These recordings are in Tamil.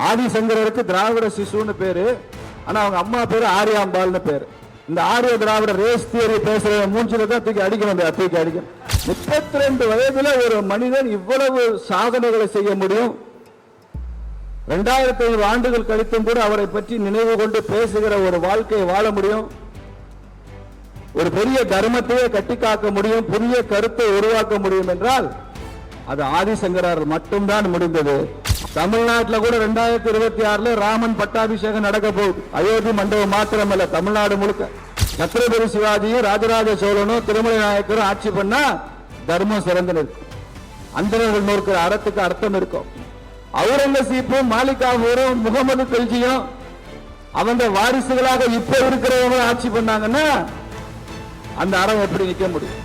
ஆதிசங்கரருக்கு திராவிட சிசுன்னு பேரு, ஆனா அவங்க அம்மா பேரு ஆரியாம்பாள்னு பேரு. இந்த ஆரிய திராவிட ரேஸ் தியரி பேசுற மூஞ்சில தான் தூக்கி அடிக்கணும். 32 வயதுல ஒரு மனிதன் இவ்வளவு சாதனைகளை செய்ய முடியும். 2500 ஆண்டுகள் கழித்தும் கூட அவரை பற்றி நினைவு கொண்டு பேசுகிற ஒரு வாழ்க்கையை வாழ முடியும். ஒரு பெரிய தர்மத்தையே கட்டி காக்க முடியும், புதிய கருத்தை உருவாக்க முடியும் என்றால் அது ஆதிசங்கரார் மட்டும்தான் முடிந்தது. தமிழ்நாட்டில் கூட 2026 ராமன் பட்டாபிஷேகம் நடக்க போகுது. அயோத்தி மண்டபம் மாத்திரமல்ல, தமிழ்நாடு முழுக்க சத்ரபதி சிவாஜியும் ராஜராஜ சோழனும் திருமலை நாயக்கரும் ஆட்சி பண்ணா தர்மம் சிறந்து நிற்கும். அந்தனர்கள் நோக்கிற அறத்துக்கு அர்த்தம் இருக்கும். அவுரங்கசீப்பும் மாலிகாவூரும் முகமது கல்ஜியும் அவங்க வாரிசுகளாக இப்ப இருக்கிறவங்க ஆட்சி பண்ணாங்கன்னா அந்த அறம் எப்படி நிற்க முடியும்?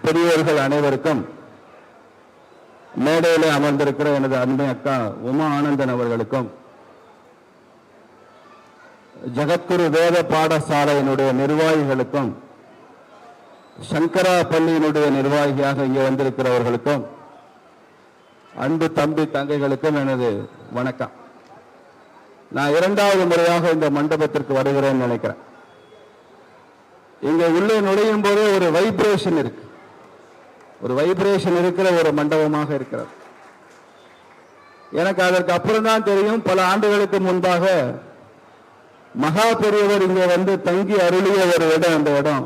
பெரியவர்கள் அனைவருக்கும், மேடையிலே அமர்ந்திருக்கிற எனது அன்பை அக்கா உமா ஆனந்தன் அவர்களுக்கும், ஜகத்குரு வேத பாடசாலையினுடைய நிர்வாகிகளுக்கும், சங்கரா பள்ளியினுடைய நிர்வாகியாக இங்கே வந்திருக்கிறவர்களுக்கும், அன்பு தம்பி தங்கைகளுக்கும் எனது வணக்கம். நான் 2வது முறையாக இந்த மண்டபத்திற்கு வருகிறேன்னு நினைக்கிறேன். இங்க உள்ளே நுழையும் போது ஒரு வைப்ரேஷன் இருக்கு, ஒரு வைப்ரேஷன் இருக்கிற ஒரு மண்டபமாக இருக்கிறது. எனக்கு அதற்கு அப்புறம் தான் தெரியும், பல ஆண்டுகளுக்கு முன்பாக மகா பெரியவர் இங்கே வந்து தங்கி அருளிய ஒரு இடம். அந்த இடம்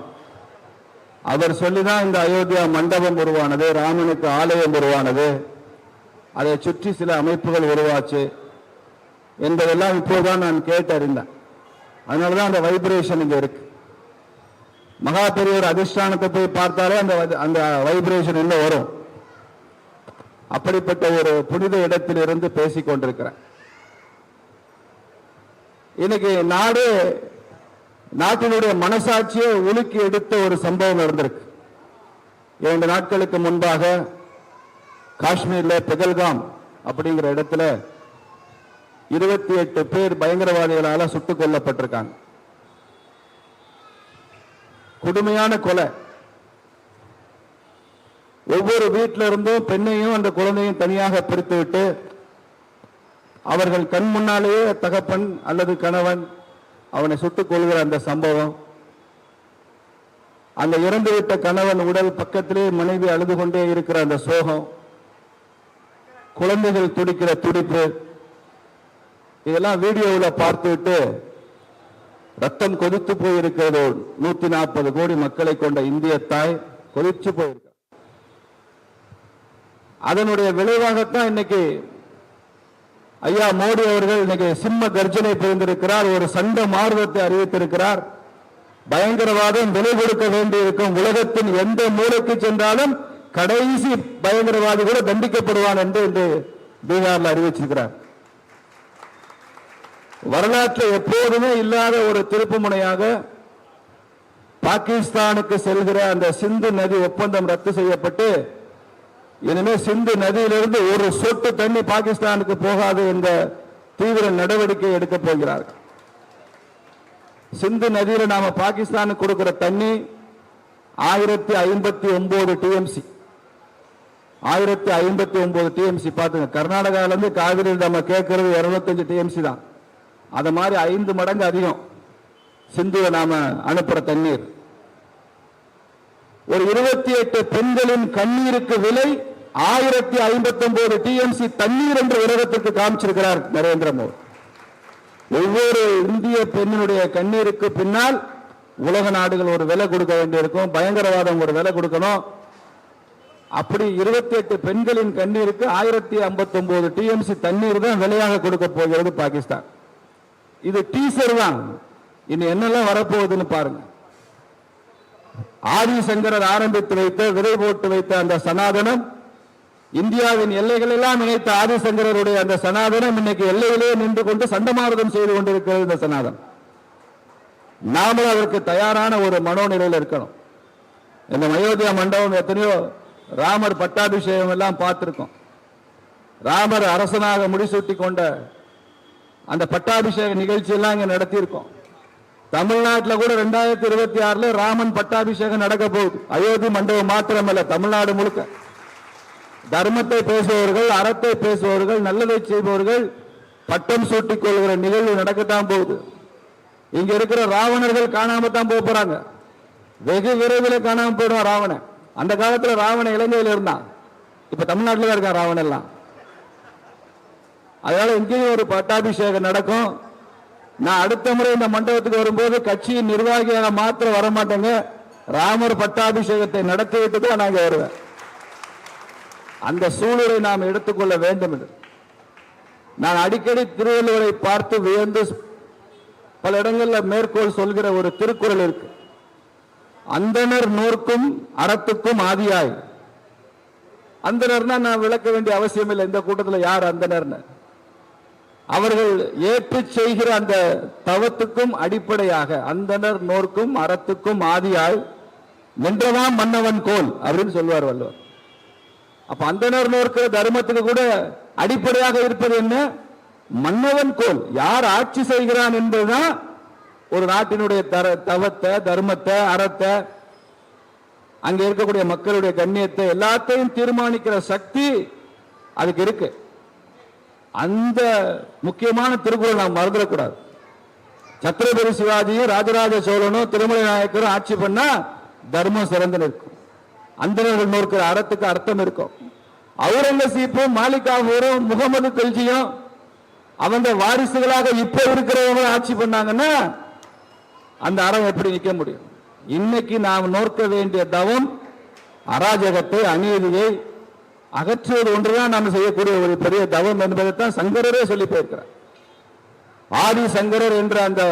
அவர் சொல்லிதான் இந்த அயோத்தியா மண்டபம் உருவானது, ராமனுக்கு ஆலயம் உருவானது, அதை சுற்றி சில அமைப்புகள் உருவாச்சு என்பதெல்லாம் இப்போதான் நான் கேட்டறிந்தேன். அதனாலதான் அந்த வைப்ரேஷன் இங்க இருக்கு. மகா பெரியவர் அதிஷ்டானத்தை போய் பார்த்தாலே அந்த வைப்ரேஷன் இன்னும் வரும். அப்படிப்பட்ட ஒரு புனித இடத்தில் இருந்து பேசிக் கொண்டிருக்கிறேன். இன்னைக்கு நாட்டினுடைய மனசாட்சியை உலுக்கி எடுத்த ஒரு சம்பவம் நடந்திருக்கு. 2 நாட்களுக்கு முன்பாக காஷ்மீர்ல பெகல்காம் அப்படிங்கிற இடத்துல 28 பேர் பயங்கரவாதிகளால சுட்டுக் கொல்லப்பட்டிருக்காங்க. கொடுமையான கொலை. ஒவ்வொரு வீட்டில இருந்தும் பெண்ணையும் அந்த குழந்தையும் தனியாக பிரித்து விட்டு அவர்கள் கண் முன்னாலேயே தகப்பன் அல்லது கணவன் அவனை சுட்டுக் கொள்கிற அந்த சம்பவம், அந்த இறந்துவிட்ட கணவன் உடல் பக்கத்திலே மனைவி அழுது கொண்டே இருக்கிற அந்த சோகம், குழந்தைகள் துடிக்கிற துடிப்பு, இதெல்லாம் வீடியோவில் பார்த்துவிட்டு ரத்தம் கொதித்து போயிருக்கிறது. 140 கோடி மக்களை கொண்ட இந்திய தாய் கொதிச்சு போயிருக்க. அதனுடைய விளைவாகத்தான் இன்னைக்கு ஐயா மோடி அவர்கள் இன்னைக்கு சிம்ம கர்ஜனை புரிந்திருக்கிறார். ஒரு சண்ட மார்க்கத்தை அறிவித்திருக்கிறார். பயங்கரவாதம் விலை கொடுக்க வேண்டியிருக்கும். உலகத்தின் எந்த மூலைக்கு சென்றாலும் கடைசி பயங்கரவாதி கூட தண்டிக்கப்படுவான் என்று இன்று பீகார்ல அறிவிச்சிருக்கிறார். வரலாற்றில் எப்போதுமே இல்லாத ஒரு திருப்பு முனையாக பாகிஸ்தானுக்கு செல்கிற அந்த சிந்து நதி ஒப்பந்தம் ரத்து செய்யப்பட்டு இனிமே சிந்து நதியிலிருந்து ஒரு சொட்டு தண்ணி பாகிஸ்தானுக்கு போகாது என்ற தீவிர நடவடிக்கை எடுக்க போகிறார்கள். சிந்து நதியில நாம பாகிஸ்தானுக்கு கொடுக்கிற தண்ணி 1059 டிஎம்சி. 1059 டிஎம்சி. பாத்துங்க, கர்நாடகால இருந்து காவிரியில் நம்ம கேட்கறது 205 டிஎம்சி தான். அது மாதிரி 5 மடங்கு அதிகம் சிந்துவை நாம அனுப்புற தண்ணீர். ஒரு 28 பெண்களின் கண்ணீருக்கு விலை 1059 டிஎம்சி தண்ணீர் என்று உலகத்திற்கு காமிச்சிருக்கிறார் நரேந்திர மோடி. ஒவ்வொரு இந்திய பெண்ணினுடைய கண்ணீருக்கு பின்னால் உலக நாடுகள் ஒரு விலை கொடுக்க வேண்டியிருக்கும், பயங்கரவாதம் ஒரு விலை கொடுக்கணும். அப்படி 28 பெண்களின் கண்ணீருக்கு 1059 டிஎம்சி தண்ணீர் தான் விலையாக கொடுக்க போகிறது பாகிஸ்தான். இது டீசர் தான், இன்னும் என்னெல்லாம் வரப்போகுதுன்னு பாருங்க. ஆதிசங்கரர் ஆரம்பித்து வைத்த விதை போட்டு வைத்த அந்த சனாதனம், இந்தியாவின் எல்லைகள் எல்லாம் இணைத்த ஆதிசங்கரருடைய அந்த சனாதனம் இன்னைக்கு எல்லையிலே நின்று கொண்டு சண்டமாரதம் செய்து கொண்டிருக்கிறது. இந்த சனாதனம் நாமளும் அதற்கு தயாரான ஒரு மனோநிலையில் இருக்கணும். இந்த அயோத்தியா மண்டபம் எத்தனையோ ராமர் பட்டாபிஷேகம் எல்லாம் பார்த்திருக்கோம். ராமர் அரசனாக முடிசூட்டி கொண்ட அந்த பட்டாபிஷேக நிகழ்ச்சி எல்லாம் இங்க நடத்தியிருக்கோம். தமிழ்நாட்டில் கூட 2026 ராமன் பட்டாபிஷேகம் நடக்க போகுது. அயோத்தி மண்டபம் மாத்திரமல்ல, தமிழ்நாடு முழுக்க தர்மத்தை பேசுபவர்கள், அறத்தை பேசுபவர்கள், நல்லதை செய்பவர்கள் பட்டம் சூட்டிக் கொள்கிற நிகழ்வு நடக்கத்தான் போகுது. இங்க இருக்கிற ராவணர்கள் காணாம தான் போறாங்க. வெகு விரைவில் காணாம போயிடுவான் ராவணன். அந்த காலத்துல ராவணன் இலங்கையில் இருந்தான், இப்ப தமிழ்நாட்டில் தான் இருக்கான் ராவணன் எல்லாம். அதனால இங்கேயும் ஒரு பட்டாபிஷேகம் நடக்கும். நான் அடுத்த முறை இந்த மண்டபத்துக்கு வரும்போது கட்சியின் நிர்வாகியாக மாத்திரம் வரமாட்டேங்க, ராமர் பட்டாபிஷேகத்தை நடத்திவிட்டு தான் நாங்க வருவேன். அந்த சூழலை நாம் எடுத்துக்கொள்ள வேண்டும் என்று நான் அடிக்கடி திருவள்ளுவரை பார்த்து வியந்து பல இடங்களில் மேற்கோள் சொல்கிற ஒரு திருக்குறள் இருக்கு. அந்தனர் நூற்கும் அறத்துக்கும் ஆதியாய். அந்தனர்னா நான் விளக்க வேண்டிய அவசியம் இல்லை. இந்த கூட்டத்தில் யார் அந்தனர்னு? அவர்கள் ஏற்று செய்கிற அந்த தவத்துக்கும் அடிப்படையாக அந்தனர் நோர்க்கும் அறத்துக்கும் ஆதியாய் நின்றவாம் மன்னவன் கோல் அப்படின்னு சொல்வார் வள்ளுவர். அப்ப அந்தனர் நோர்க்கிற தர்மத்துக்கு கூட அடிப்படையாக இருப்பது என்ன? மன்னவன் கோல். யார் ஆட்சி செய்கிறான் என்பதுதான் ஒரு நாட்டினுடைய தவத்தை, தர்மத்தை, அறத்தை, அங்க இருக்கக்கூடிய மக்களுடைய கண்ணியத்தை எல்லாத்தையும் தீர்மானிக்கிற சக்தி அதுக்கு இருக்கு. அந்த முக்கியமான திருக்குறள் நாம் மறந்துடக்கூடாது. சத்ரபதி சிவாஜியும் ராஜராஜ சோழனும் திருமலை நாயக்கரும் ஆட்சி பண்ணா தர்மம் சிறந்து நிற்கும். அந்தனர்கள் நோக்கிற அறத்துக்கு அர்த்தம் இருக்கும். அவுரங்கசீப்பும் மாலிகாபூரும் முகமது கல்ஜியும் அவங்க வாரிசுகளாக இப்ப இருக்கிறவங்க ஆட்சி பண்ணாங்கன்னா அந்த அறம் எப்படி நிற்க முடியும்? இன்னைக்கு நாம் நோக்க வேண்டிய தவம் அராஜகத்தை, அநீதியை அகற்றுவது ஒன்றுதான் நாம் செய்யக்கூடிய ஒரு பெரிய தவம் என்பதைத்தான் சங்கரரே சொல்லி போயிருக்கிறார். ஆதி சங்கரர் என்ற அந்த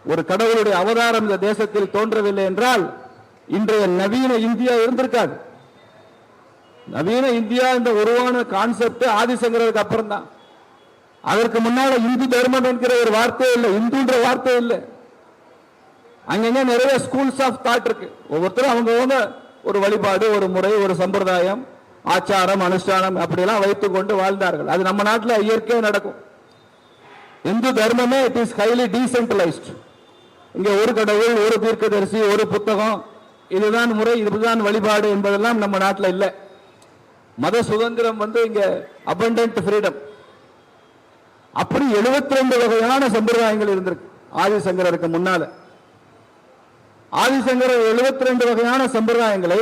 ஒரு கடவுளுடைய அவதாரம் இந்த தேசத்தில் தோன்றவில்லை என்றால் இன்றைய நவீன இந்தியா இருந்திருக்காது. நவீன இந்தியா இந்த உருவான கான்செப்ட் ஆதிசங்கருக்கு அப்புறம் தான். அதற்கு முன்னால இந்து தர்மம் என்கிற ஒரு வார்த்தை இல்லை, இந்துன்ற வார்த்தை இல்லை. அங்கங்க நிறைய ஸ்கூல்ஸ் ஆஃப் தாட் இருக்கு. ஒவ்வொருத்தரும் அவங்க ஒரு வழிபாடு, ஒரு முறை, ஒரு சம்பிரதாயம், ஆச்சாரம், அனுஷ்டானம் அப்படியெல்லாம் வைத்துக் கொண்டு வாழ்ந்தார்கள். அது நம்ம நாட்டில் இயற்கையாக நடக்கும். இந்து தர்மமே இட் இஸ் ஹைலி டீசென்ட்ரலைஸ்ட். இங்க ஒரு கடவுள், ஒரு தீர்க்கதரிசி, ஒரு புத்தகம், இதுதான் முறை, இதுதான் வழிபாடு என்பதெல்லாம் நம்ம நாட்டில் இல்லை. மத சுதந்திரம் இங்க அபண்டன்ட் ஃப்ரீடம். அப்படி 72 வகையான சம்பிரதாயங்கள் இருந்திருக்கு ஆதிசங்கருக்கு முன்னால. ஆதிசங்கரர் 72 வகையான சம்பிரதாயங்களை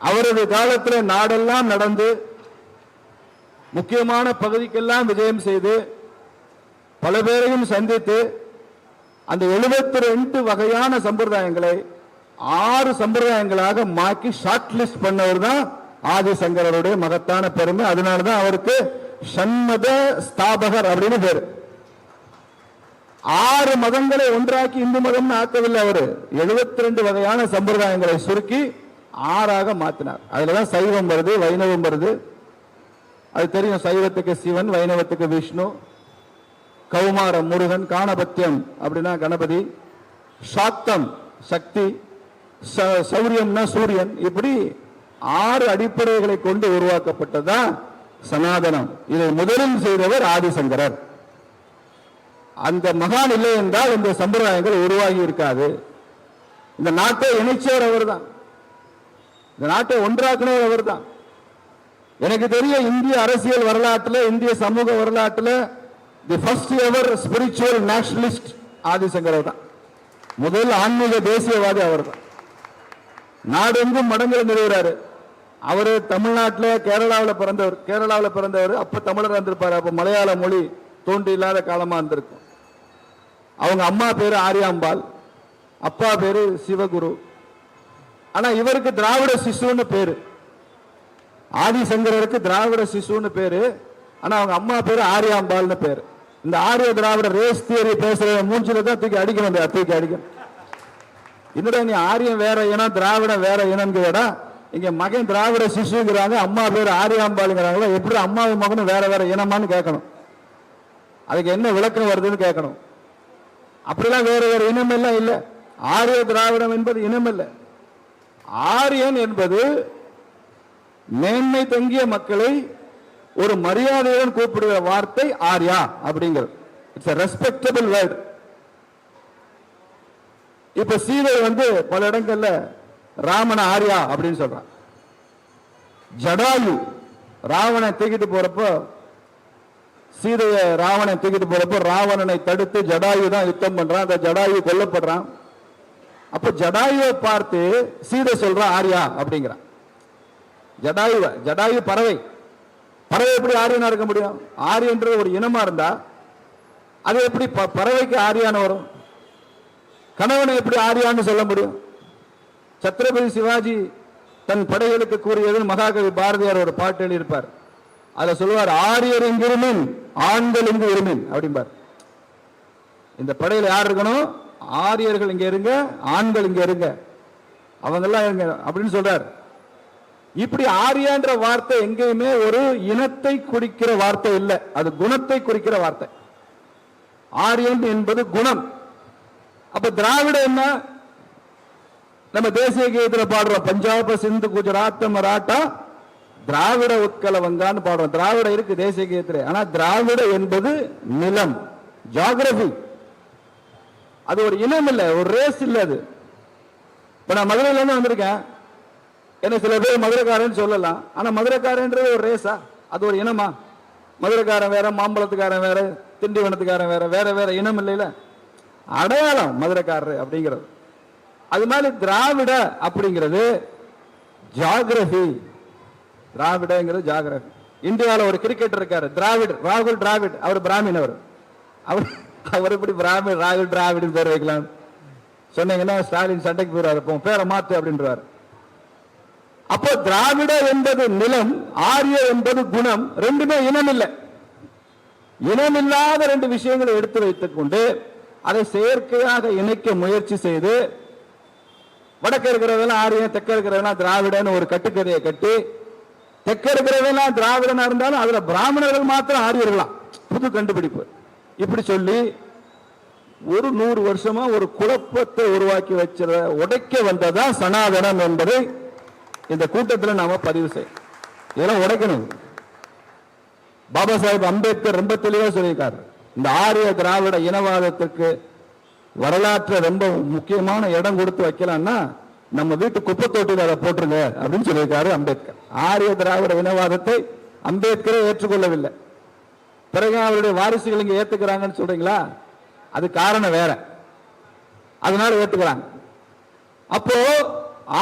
அவரது காலத்தில் நாடெல்லாம் நடந்து முக்கியமான பகுதிக்கெல்லாம் விஜயம் செய்து பல பேரையும் சந்தித்து அந்த 72 வகையான சம்பிரதாயங்களை 6 சம்பிரதாயங்களாக மாற்றி ஷார்ட் லிஸ்ட் பண்ணவர் தான் ஆதிசங்கரருடைய மகத்தான பெருமை. அதனாலதான் அவருக்கு சண்மத ஸ்தாபகர் அப்படின்னு பேரு. 6 மதங்களை ஒன்றாக்கி இந்து மதம் ஆக்கவில்லை. அவரு 72 வகையான சம்பிரதாயங்களை சுருக்கி 6ஆக மாத்தினார். அதுலதான் சைவம் வருது, வைணவம் வருது. அது தெரியும். சைவத்துக்கு சிவன், வைணவத்துக்கு விஷ்ணு, கௌமாரம் முருகன், காணபத்தியம் அப்படின்னா கணபதி, சாக்தம் சக்தி, சௌரியம்னா சூரியன். இப்படி 6 அடிப்படைகளை கொண்டு உருவாக்கப்பட்டதான் சனாதனம். இதை முதலில் செய்தவர் ஆதிசங்கரர். அந்த மகான் இல்லை என்றால் இந்த சம்பிரதாயங்கள் உருவாகி இருக்காது. இந்த நாட்டை இணைச்சவர் அவர் தான், இந்த நாட்டை ஒன்றாக்குனவர் அவர் தான். எனக்கு தெரிய இந்திய அரசியல் வரலாற்றில், இந்திய சமூக வரலாற்றில் the first ever spiritual nationalist ஆதிசங்கரர் தான். முதல் ஆன்மீக தேசியவாதி அவர் தான். நாடெங்கும் மடங்களை நிறுவுறாரு. அவரு தமிழ்நாட்டில் கேரளாவில் பிறந்தவர். அப்ப தமிழர் இருந்திருப்பாரு. அப்ப மலையாள மொழி தோன்றி இல்லாத காலமா இருந்திருக்கும். அவங்க அம்மா பேரு ஆரியாம்பாள், அப்பா பேரு சிவகுரு. ஆனா இவருக்கு திராவிட சிசுன்னு பேரு. ஆதிசங்கரருக்கு திராவிட சிசுன்னு பேரு. ஆனா அவங்க அம்மா பேரு ஆரியாம்பாள்னு பேரு. இந்த ஆரிய திராவிட ரேஸ் தியரி பேசுற மூஞ்சில தான் தூக்கி அடிக்கணும். தூக்கி அடிக்கணும். என்னடா நீ ஆரியம் வேற இனம் திராவிடம் வேற இனம்ங்கிறடா, இங்க மகன் திராவிட சிசுங்கிறாங்க, அம்மா பேர் ஆரியாம்பாளுங்கிறாங்களா, எப்படி அம்மாவும் மகனும் வேற வேற இனமான்னு கேட்கணும். அதுக்கு என்ன விளக்கம் வருதுன்னு கேட்கணும். அப்படிலாம் வேற வேற இனம் எல்லாம் இல்லை. ஆரிய திராவிடம் என்பது இனம் இல்லை. ஆரியன் என்பது மேன்மை தங்கிய மக்களை ஒரு மரியாதையுடன் கூப்பிடுகிற வார்த்தை ஆர்யா அப்படிங்கிறது. It's a respectable word. இப்ப சீதை பல இடங்கள்ல ராமன ஆர்யா அப்படின்னு சொல்றான். ஜடாயு ராவணனை தூக்கிட்டு போறப்போ, சீதையை ராவணனை தூக்கிட்டு போறப்போ ராவணனை தடுத்து ஜடாயு தான் யுத்தம் பண்றான். அந்த ஜடாயு கொல்லப்படுறான். அப்ப ஜடாயுவை பார்த்து சீதை சொல்றான் ஆர்யா அப்படிங்கிறான். ஜடாயு பறவை எப்படி ஆரியனா இருக்க முடியும்? ஆரியன்றது ஒரு இனமா இருந்தா அது எப்படி பறவைக்கு ஆரியான வரும்? கணவனை எப்படி ஆரியான்னு சொல்ல முடியும்? சத்ரபதி சிவாஜி தன் படைகளுக்கு கூறியது மகாகவி பாரதியார் ஒரு பாட்டு எழுதியிருப்பார். அதுல சொல்லுவார், ஆரியர் இங்கு இருமின் ஆண்கள் இங்கு இருமின் அப்படிம்பார். இந்த படையில யார் இருக்கணும்? ஆரியர்கள் இங்க இருங்க, ஆண்கள் இங்க இருங்க, அவங்க எல்லாம் இருங்க அப்படின்னு சொல்றார். இப்படி ஆரியான்ற வார்த்தை எங்கேயுமே ஒரு இனத்தை குறிக்கிற வார்த்தை இல்லை, அது குணத்தை குறிக்கிற வார்த்தை. ஆரியன் என்பது குணம். அப்ப திராவிட என்ன? நம்ம தேசிய கீதத்தில் பாடுறோம், பஞ்சாப சிந்து குஜராத் மராட்டா திராவிட உட்கல வங்கான்னு பாடுறோம். திராவிட இருக்கு தேசிய கீதத்தில். ஆனா திராவிட என்பது நிலம், ஜியோகிராபி. அது ஒரு இனம் இல்லை, ஒரு ரேஸ் இல்லை. அது இப்ப நான் மதுரையில இருந்து வந்திருக்கேன், என்ன சில பேர் மதுரைக்காரன் சொல்லலாம். ஆனா மதுரைக்காரன்றது ஒரு ரேஸா? அது ஒரு இனமா? மதுரைக்காரன் வேற, மாம்பழத்துக்காரன் வேற, திண்டிவனத்துக்காரன் வேற, வேற வேற இனம் இல்லையில, அடையாளம் மதுரைக்காரர் அப்படிங்கிறது. அது மாதிரி திராவிட அப்படிங்கிறது ஜியோகிராபி. திராவிடங்கிறது ஜியோகிராபி. இந்தியாவில் ஒரு கிரிக்கெட்டர் இருக்காரு டிராவிட், ராகுல் டிராவிட். அவர் பிராமின். அவர் எப்படி பிராமின் ராகுல் டிராவிட் பேர் வைக்கலாம் சொன்னீங்கன்னா ஸ்டாலின் சண்டைக்கு போயிடுவார், பேரை மாத்து அப்படின்றார். அப்போ திராவிட என்பது நிலம், ஆரிய என்பது குணம். ரெண்டுமே இனம் இல்லை. இனம் இல்லாத ரெண்டு விஷயங்களை எடுத்து வைத்துக் கொண்டு அதை செயற்கையாக இணைக்க முயற்சி செய்து வடக்க இருக்கிறதெல்லாம் ஆரியம், தெற்க இருக்கிறதெல்லாம் திராவிடன்னு ஒரு கட்டுக்கதையை கட்டி, தெற்க இருக்கிறதெல்லாம் திராவிடனா இருந்தாலும் அதுல பிராமணர்கள் மாத்திரம் ஆரியர்களாம், புது கண்டுபிடிப்பு. இப்படி சொல்லி ஒரு 100 வருஷமா ஒரு குழப்பத்தை உருவாக்கி வச்சிட உடைக்க வந்ததான் சனாதனம் என்பதை இந்த கூட்டத்தில் நாம பதிவு செய்ய. இதெல்லாம் உடைக்கணும். பாபா சாஹேப் அம்பேத்கர் ரொம்ப தெளிவா சொல்லியிருக்காரு, இந்த ஆரிய திராவிட இனவாதத்துக்கு வரலாற்றை ரொம்ப முக்கியமான இடம் கொடுத்து வைக்கலாம்னா நம்ம வீட்டு குப்பை தொட்டியில் அதை போட்டுருங்க அப்படின்னு சொல்லியிருக்காரு அம்பேத்கர். ஆரிய திராவிட இனவாதத்தை அம்பேத்கரை ஏற்றுக்கொள்ளவில்லை. பிறகு அவருடைய வாரிசுகள் இங்க ஏத்துக்கிறாங்கன்னு சொல்றீங்களா? அது காரணம் வேற, அதனால ஏத்துக்கிறாங்க. அப்போ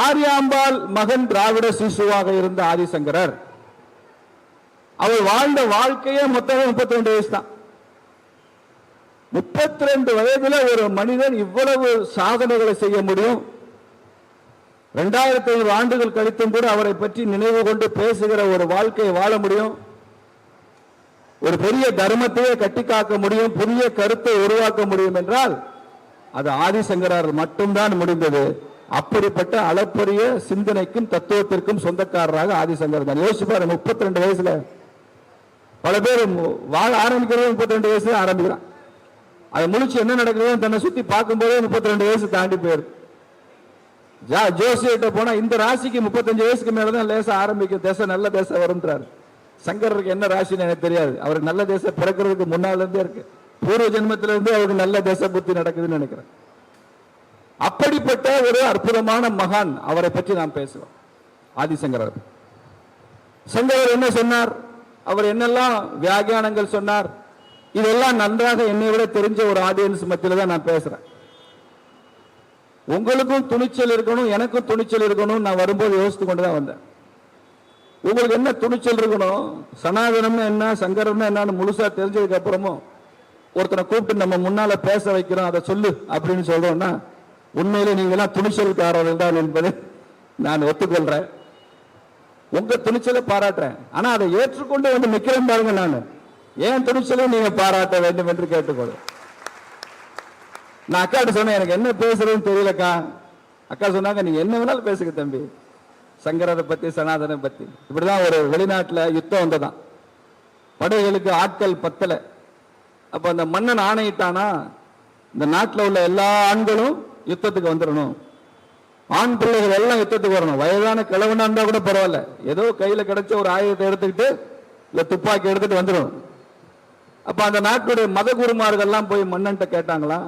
ஆரியாம்பாள் மகன் திராவிட சிசுவாக இருந்த ஆதிசங்கரர், அவர் வாழ்ந்த வாழ்க்கையே மொத்தம் 32 வயசு தான். 32 வயதுல ஒரு மனிதன் இவ்வளவு சாதனைகளை செய்ய முடியும்? 2500 ஆண்டுகள் கழித்தும் கூட அவரை பற்றி நினைவு கொண்டு பேசுகிற ஒரு வாழ்க்கையை வாழ முடியும்? ஒரு பெரிய தர்மத்தையே கட்டி காக்க முடியும், புதிய கருத்தை உருவாக்க முடியும் என்றால் அது ஆதிசங்கரால் மட்டும்தான் முடிந்தது. அப்படிப்பட்ட அளப்பரிய சிந்தனைக்கும் தத்துவத்திற்கும் சொந்தக்காரராக ஆதிசங்கர் தான். யோசிப்பாரு, 32 வயசுல பல பேர் வாழ ஆரம்பிக்கிறது 32 வயசுல ஆரம்பிக்கிறான். அதை முழிச்சு என்ன நடக்குதுன்னு தன்னை சுத்தி பார்க்கும்போதே 32 வயசு தாண்டி போயிருக்கு. ஜோசியிட்ட போனா இந்த ராசிக்கு 35 வயசுக்கு மேலதான் லேசா ஆரம்பிக்கும், தேசம் நல்ல தேசம் வரும்ன்றாரு. சங்கருக்கு என்ன ராசின்னு எனக்கு தெரியாது, அவருக்கு நல்ல தேசம் பிறக்கிறதுக்கு முன்னால இருந்தே இருக்கு, பூர்வ ஜென்மத்தில இருந்தே அவருக்கு நல்ல தேச புத்தி நடக்குதுன்னு நினைக்கிறேன். அப்படிப்பட்ட ஒரு அற்புதமான மகான், அவரை பற்றி நாம் பேசுவோம். ஆதிசங்கரர். சங்கரர் என்ன சொன்னார், அவர் என்னெல்லாம் வியாக்கியானங்கள் சொன்னார், இதெல்லாம் நன்றாக என்னை விட தெரிஞ்ச ஒரு ஆடியன்ஸ் மத்தியில தான் நான் பேசுறேன். உங்களுக்கும் துணிச்சல் இருக்கணும், எனக்கும் துணிச்சல் இருக்கணும். நான் வரும்போது யோசித்து கொண்டுதான் வந்தேன். உங்களுக்கு என்ன துணிச்சல் இருக்கணும், சனாதனம்னா என்ன, சங்கரம்னா என்னன்னு முழுசா தெரிஞ்சதுக்கு அப்புறமும் ஒருத்தனை கூப்பிட்டு நம்ம முன்னால பேச வைக்கிறோம், அதை சொல்லு அப்படின்னு சொல்றோம்னா உண்மையிலே நீங்க எல்லாம் துணிச்சல்காரர்கள் தான் என்பதை நான் ஒத்துக்கொள்றேன். உங்க துணிச்சலை பாராட்டுறேன். ஆனா அதை ஏற்றுக்கொண்டு வந்து நிக்கிறேன் பாருங்க, நான் ஏன் துணிச்சலை நீங்க பாராட்ட வேண்டும் என்று கேட்டுக்கொள்றேன். நான் அக்காட்ட சொன்னேன், எனக்கு என்ன பேசுறதுன்னு தெரியலக்கா, அக்கா சொன்னாங்க, நீங்க என்ன வேணாலும் பேசுங்க தம்பி, சங்கரரை பத்தி சனாதனை பத்தி. இப்படிதான் ஒரு வெளிநாட்டுல யுத்தம் வந்ததான், படைகளுக்கு ஆட்கள் பத்தல. அப்ப அந்த மன்னன் ஆணையிட்டானா, இந்த நாட்டில் உள்ள எல்லா ஆண்களும் யுத்தத்துக்கு வந்துடணும், ஆண் பிள்ளைகள் எல்லாம் யுத்தத்துக்கு வரணும், வயதான கிழவனா இருந்தா கூட பரவாயில்ல, ஏதோ கையில கிடைச்ச ஒரு ஆயுதத்தை எடுத்துக்கிட்டு இல்ல துப்பாக்கி எடுத்துட்டு வந்துடும். அப்ப அந்த நாட்டுடைய மத குருமார்கள் எல்லாம் போய் மன்னன்ட்ட கேட்டாங்களா,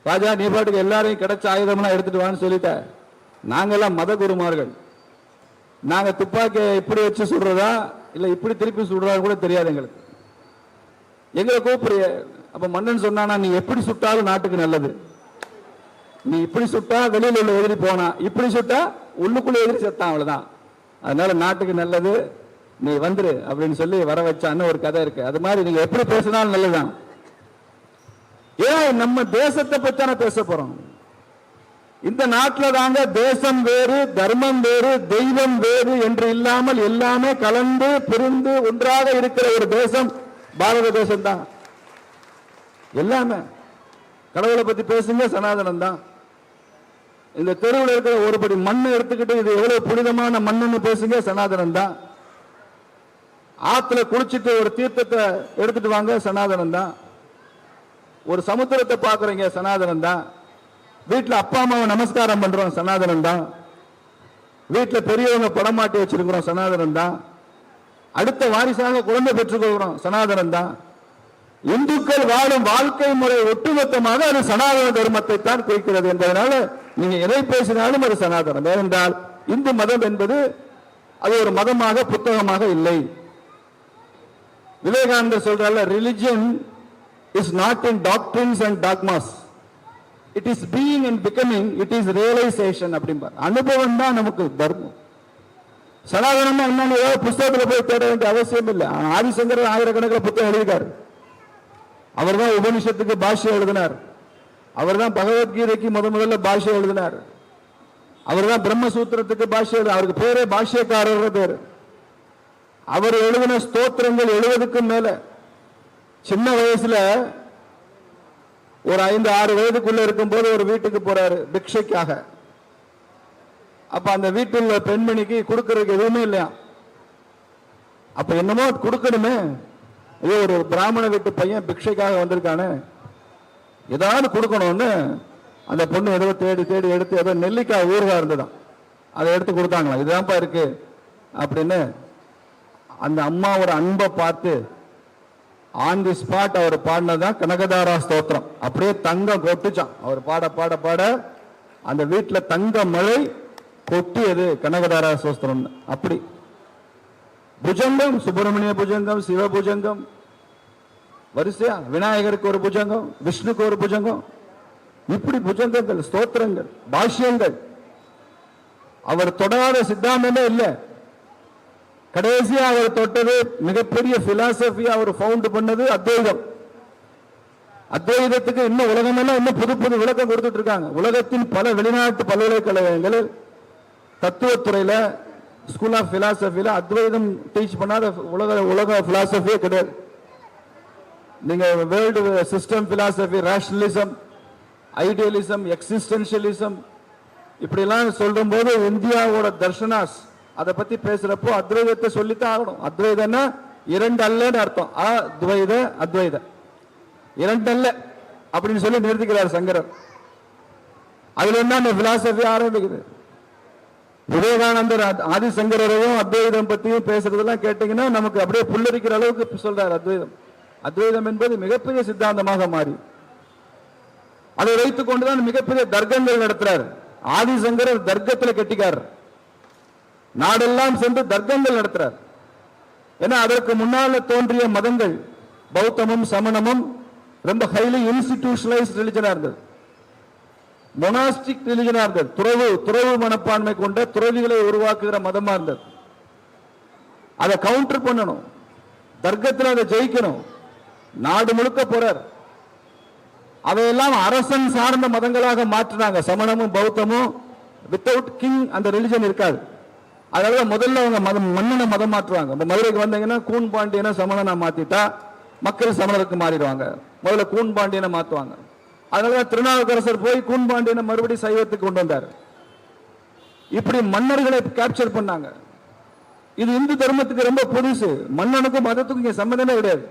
ராஜா நீ பாட்டுக்கு எல்லாரையும் கிடைச்ச ஆயுதம்லாம் எடுத்துட்டு வான்னு சொல்லிட்ட, நாங்கெல்லாம் மத குருமார்கள், நாங்க துப்பாக்கியை இப்படி வச்சு சுடுறதா இல்ல இப்படி திருப்பி சுடுறதா கூட தெரியாது எங்களுக்கு, எங்களை கூப்பிடுற. அப்ப மன்னன் சொன்னானா, நீ எப்படி சுட்டாலும் நாட்டுக்கு நல்லது, நீ இப்படி சுட்டா வெளியில உள்ள எதிரி போனா, இப்படி சுட்டா உள்ளுக்குள்ள எதிரி செத்தான், அவ்வளவுதான், அதனால நாட்டுக்கு நல்லது, நீ வந்துரு அப்படின்னு சொல்லி வர வச்சான்னு ஒரு கதை இருக்கு. அது மாதிரி நீங்க எப்படி பேசினாலும் நல்லதுதான். ஏன் நம்ம தேசத்தை பத்தான பேச போறோம். இந்த நாட்டில் தாங்க தேசம் வேறு தர்மம் வேறு தெய்வம் வேறு என்று இல்லாமல் எல்லாமே கலந்து பிரிந்து ஒன்றாக இருக்கிற ஒரு தேசம் பாரத தேசம் தான். எல்லாமே கடவுளை பத்தி பேசுங்க, சனாதனம் தான். இந்த தெருவில் இருக்கிற ஒருபடி மண்ணை எடுத்துக்கிட்டு இது எவ்வளவு புனிதமான மண்ணுன்னு பேசுங்க, சனாதனம் தான். ஆத்துல குளிச்சுட்டு ஒரு தீர்த்தத்தை எடுத்துட்டு வாங்க, சனாதனம் தான். ஒரு சமுத்திரத்தை பாக்குறீங்க, சனாதனம் தான். வீட்டுல அப்பா அம்மாவை நமஸ்காரம் பண்றோம், சனாதனம் தான். வீட்டுல பெரியவங்க படம் மாட்டி வச்சிருக்கிறோம், சனாதனம் தான். அடுத்த வாரிசாக குழந்தை பெற்றுக்கொள்கிறோம், சனாதனம் தான். இந்துக்கள் வாழும் வாழ்க்கை முறை ஒட்டுமொத்தமாக அது சனாதன தர்மத்தை தான் குறிக்கிறது என்பதனால நீங்க எதை பேசினாலும் அது சனாதனம். ஏனென்றால் இந்து மதம் என்பது அது ஒரு மதமாக புத்தகமாக இல்லை. விவேகானந்தர் சொல்றாரு, religion is not in doctrines and dogmas, it is being and becoming, it is realisation அப்படிம்பார். அனுபவம் தான் நமக்கு தர்மம். சனாதனம் என்னன்னு புத்தகத்தில் போய் தேட வேண்டிய அவசியம் இல்லை. ஆதிசங்கரர் ஆயிரக்கணக்கில் புத்தகம் எழுதினார். அவர் தான் உபனிஷத்துக்கு பாஷ்யம் எழுதினார், அவர் தான் பகவத்கீதைக்கு முதல்ல பாஷ்யம் எழுதினார், அவர் தான் பிரம்மசூத்திரத்துக்கு பாஷ்யம் எழுதினார். அவருக்கு பேரே பாஷ்யக்காரர் பேரு. அவர் எழுதின ஸ்தோத்திரங்கள் 70க்கும் மேல. சின்ன வயசுல ஒரு 5-6 வயதுக்குள்ள இருக்கும் போது ஒரு வீட்டுக்கு போறாரு பிக்ஷைக்காக. அப்ப அந்த வீட்டில் பெண்மணிக்கு கொடுக்கறதுக்கு எதுவுமே இல்லையா. அப்ப என்னமோ கொடுக்கணுமே, ஏதோ ஒரு பிராமண வீட்டு பையன் பிக்ஷைக்காக வந்திருக்கானே, ஏதாவது கொடுக்கணும்னு அந்த பொண்ணு ஏதோ தேடி தேடி எடுத்து ஏதோ நெல்லிக்காய் ஊறுகாய் இருந்ததான், அதை எடுத்து கொடுத்தாங்களா, இதுதான்ப்பா இருக்கு அப்படின்னு. அந்த அம்மாவோட அன்பை பார்த்து ஆன் தி ஸ்பாட் அவர் பாடினதான் கனகதாரா ஸ்தோத்திரம். அப்படியே தங்கம் கொட்டுச்சான். அவர் பாட பாட பாட அந்த வீட்டில் தங்க மழை கொட்டியது கனகதாரா ஸ்தோத்திரம். அப்படி புஜங்கம், சுப்பிரமணிய புஜங்கம், சிவ புஜங்கம், வரிசையா விநாயகருக்கு ஒரு புஜங்கம், விஷ்ணுக்கு ஒரு புஜங்கம், இப்படி புஜங்கங்கள், ஸ்தோத்திரங்கள், பாஷ்யங்கள். அவர் தொடாத சித்தாந்தமே இல்லை. கடைசியா அவர் தொட்டது மிகப்பெரிய பிலாசபி அவர் ஃபவுண்ட் பண்ணது அத்வைதம். அத்வைதத்துக்கு இன்னும் உலகமெல்லாம் இன்னும் புது புது விளக்கம் கொடுத்துட்டு இருக்காங்க. உலகத்தின் பல வெளிநாட்டு பல்கலைக்கழகங்கள் தத்துவத்துறையில ஸ்கூல் ஆஃப் பிலாசபில அத்வைதம் டீச் பண்ணாத உலக பிலாசபியே கிடையாது. நீங்க world system philosophy, rationalism, idealism, existentialism இப்படி எல்லாம் சொல்லும் போது இந்தியாவோட தர்ஷனாஸ் அதை பத்தி பேசுறப்போ அத்வைதத்தை சொல்லித்தான் ஆகணும். அத்வைதம்னா இரண்டு அல்லன்னு அர்த்தம். அத்வைத அத்வைத இரண்டு அல்ல அப்படின்னு சொல்லி நிறுத்திக்கிறார் சங்கரர். அதுல என்ன அந்த பிலாசபி ஆரம்பிக்குது. விவேகானந்தர் ஆதிசங்கரையும் அத்வைதம் பத்தியும் பேசுறதெல்லாம் கேட்டீங்கன்னா நமக்கு அப்படியே புல்லரிக்கிற அளவுக்கு சொல்றார் அத்வைதம். அத்வைதம் என்பது மிகப்பெரிய சித்தாந்தமாக மாறி அதை வைத்துக் கொண்டுதான் மிகப்பெரிய தர்க்கங்கள் நடத்துறார். ஆதிசங்கரர் தர்க்கத்தில் கெட்டிக்காரர், நாடெல்லாம் சென்று தர்க்கங்கள் நடத்துறார். ஏன்னா அதற்கு முன்னால தோன்றிய மதங்கள் பௌத்தமும் சமணமும் ரொம்ப ஹைலி இன்ஸ்டிடியூஷனலைஸ்ட் ரிலிஜனா இருந்தது, மொனாஸ்டிக் ரிலிஜனா இருந்தது, துறவு மனப்பான்மை கொண்ட துறவிகளை உருவாக்குகிற மதமா இருந்தது. அதை கவுண்டர் பண்ணணும், தர்க்கத்தில் அதை ஜெயிக்கணும். நாடு முழுக்க போறார். அதையெல்லாம் அரசன் சார்ந்த மதங்களாக மாற்றினாங்க. சமணமும் பௌத்தமும் வித்தவுட் கிங் அந்த ரிலிஜன் இருக்காது. அதனால முதல்ல அவங்க மன்னனை மதம் மாற்றுவாங்க. மதுரைக்கு வந்தீங்கன்னா கூன் பாண்டியனை சமணனா மாத்திட்டா மக்கள் சமணருக்கு மாறிடுவாங்க. முதல்ல கூன் பாண்டியனை மாத்துவாங்க. அதனாலதான் திருநாவுக்கரசர் போய் கூன்பாண்டியனை மறுபடியும் சைவத்துக்கு கொண்டு வந்தார். இப்படி மன்னர்களை கேப்சர் பண்ணாங்க. இது இந்து தர்மத்துக்கு ரொம்ப புதுசு. மன்னனுக்கும் மதத்துக்கும் இங்க சம்பந்தமே கிடையாது.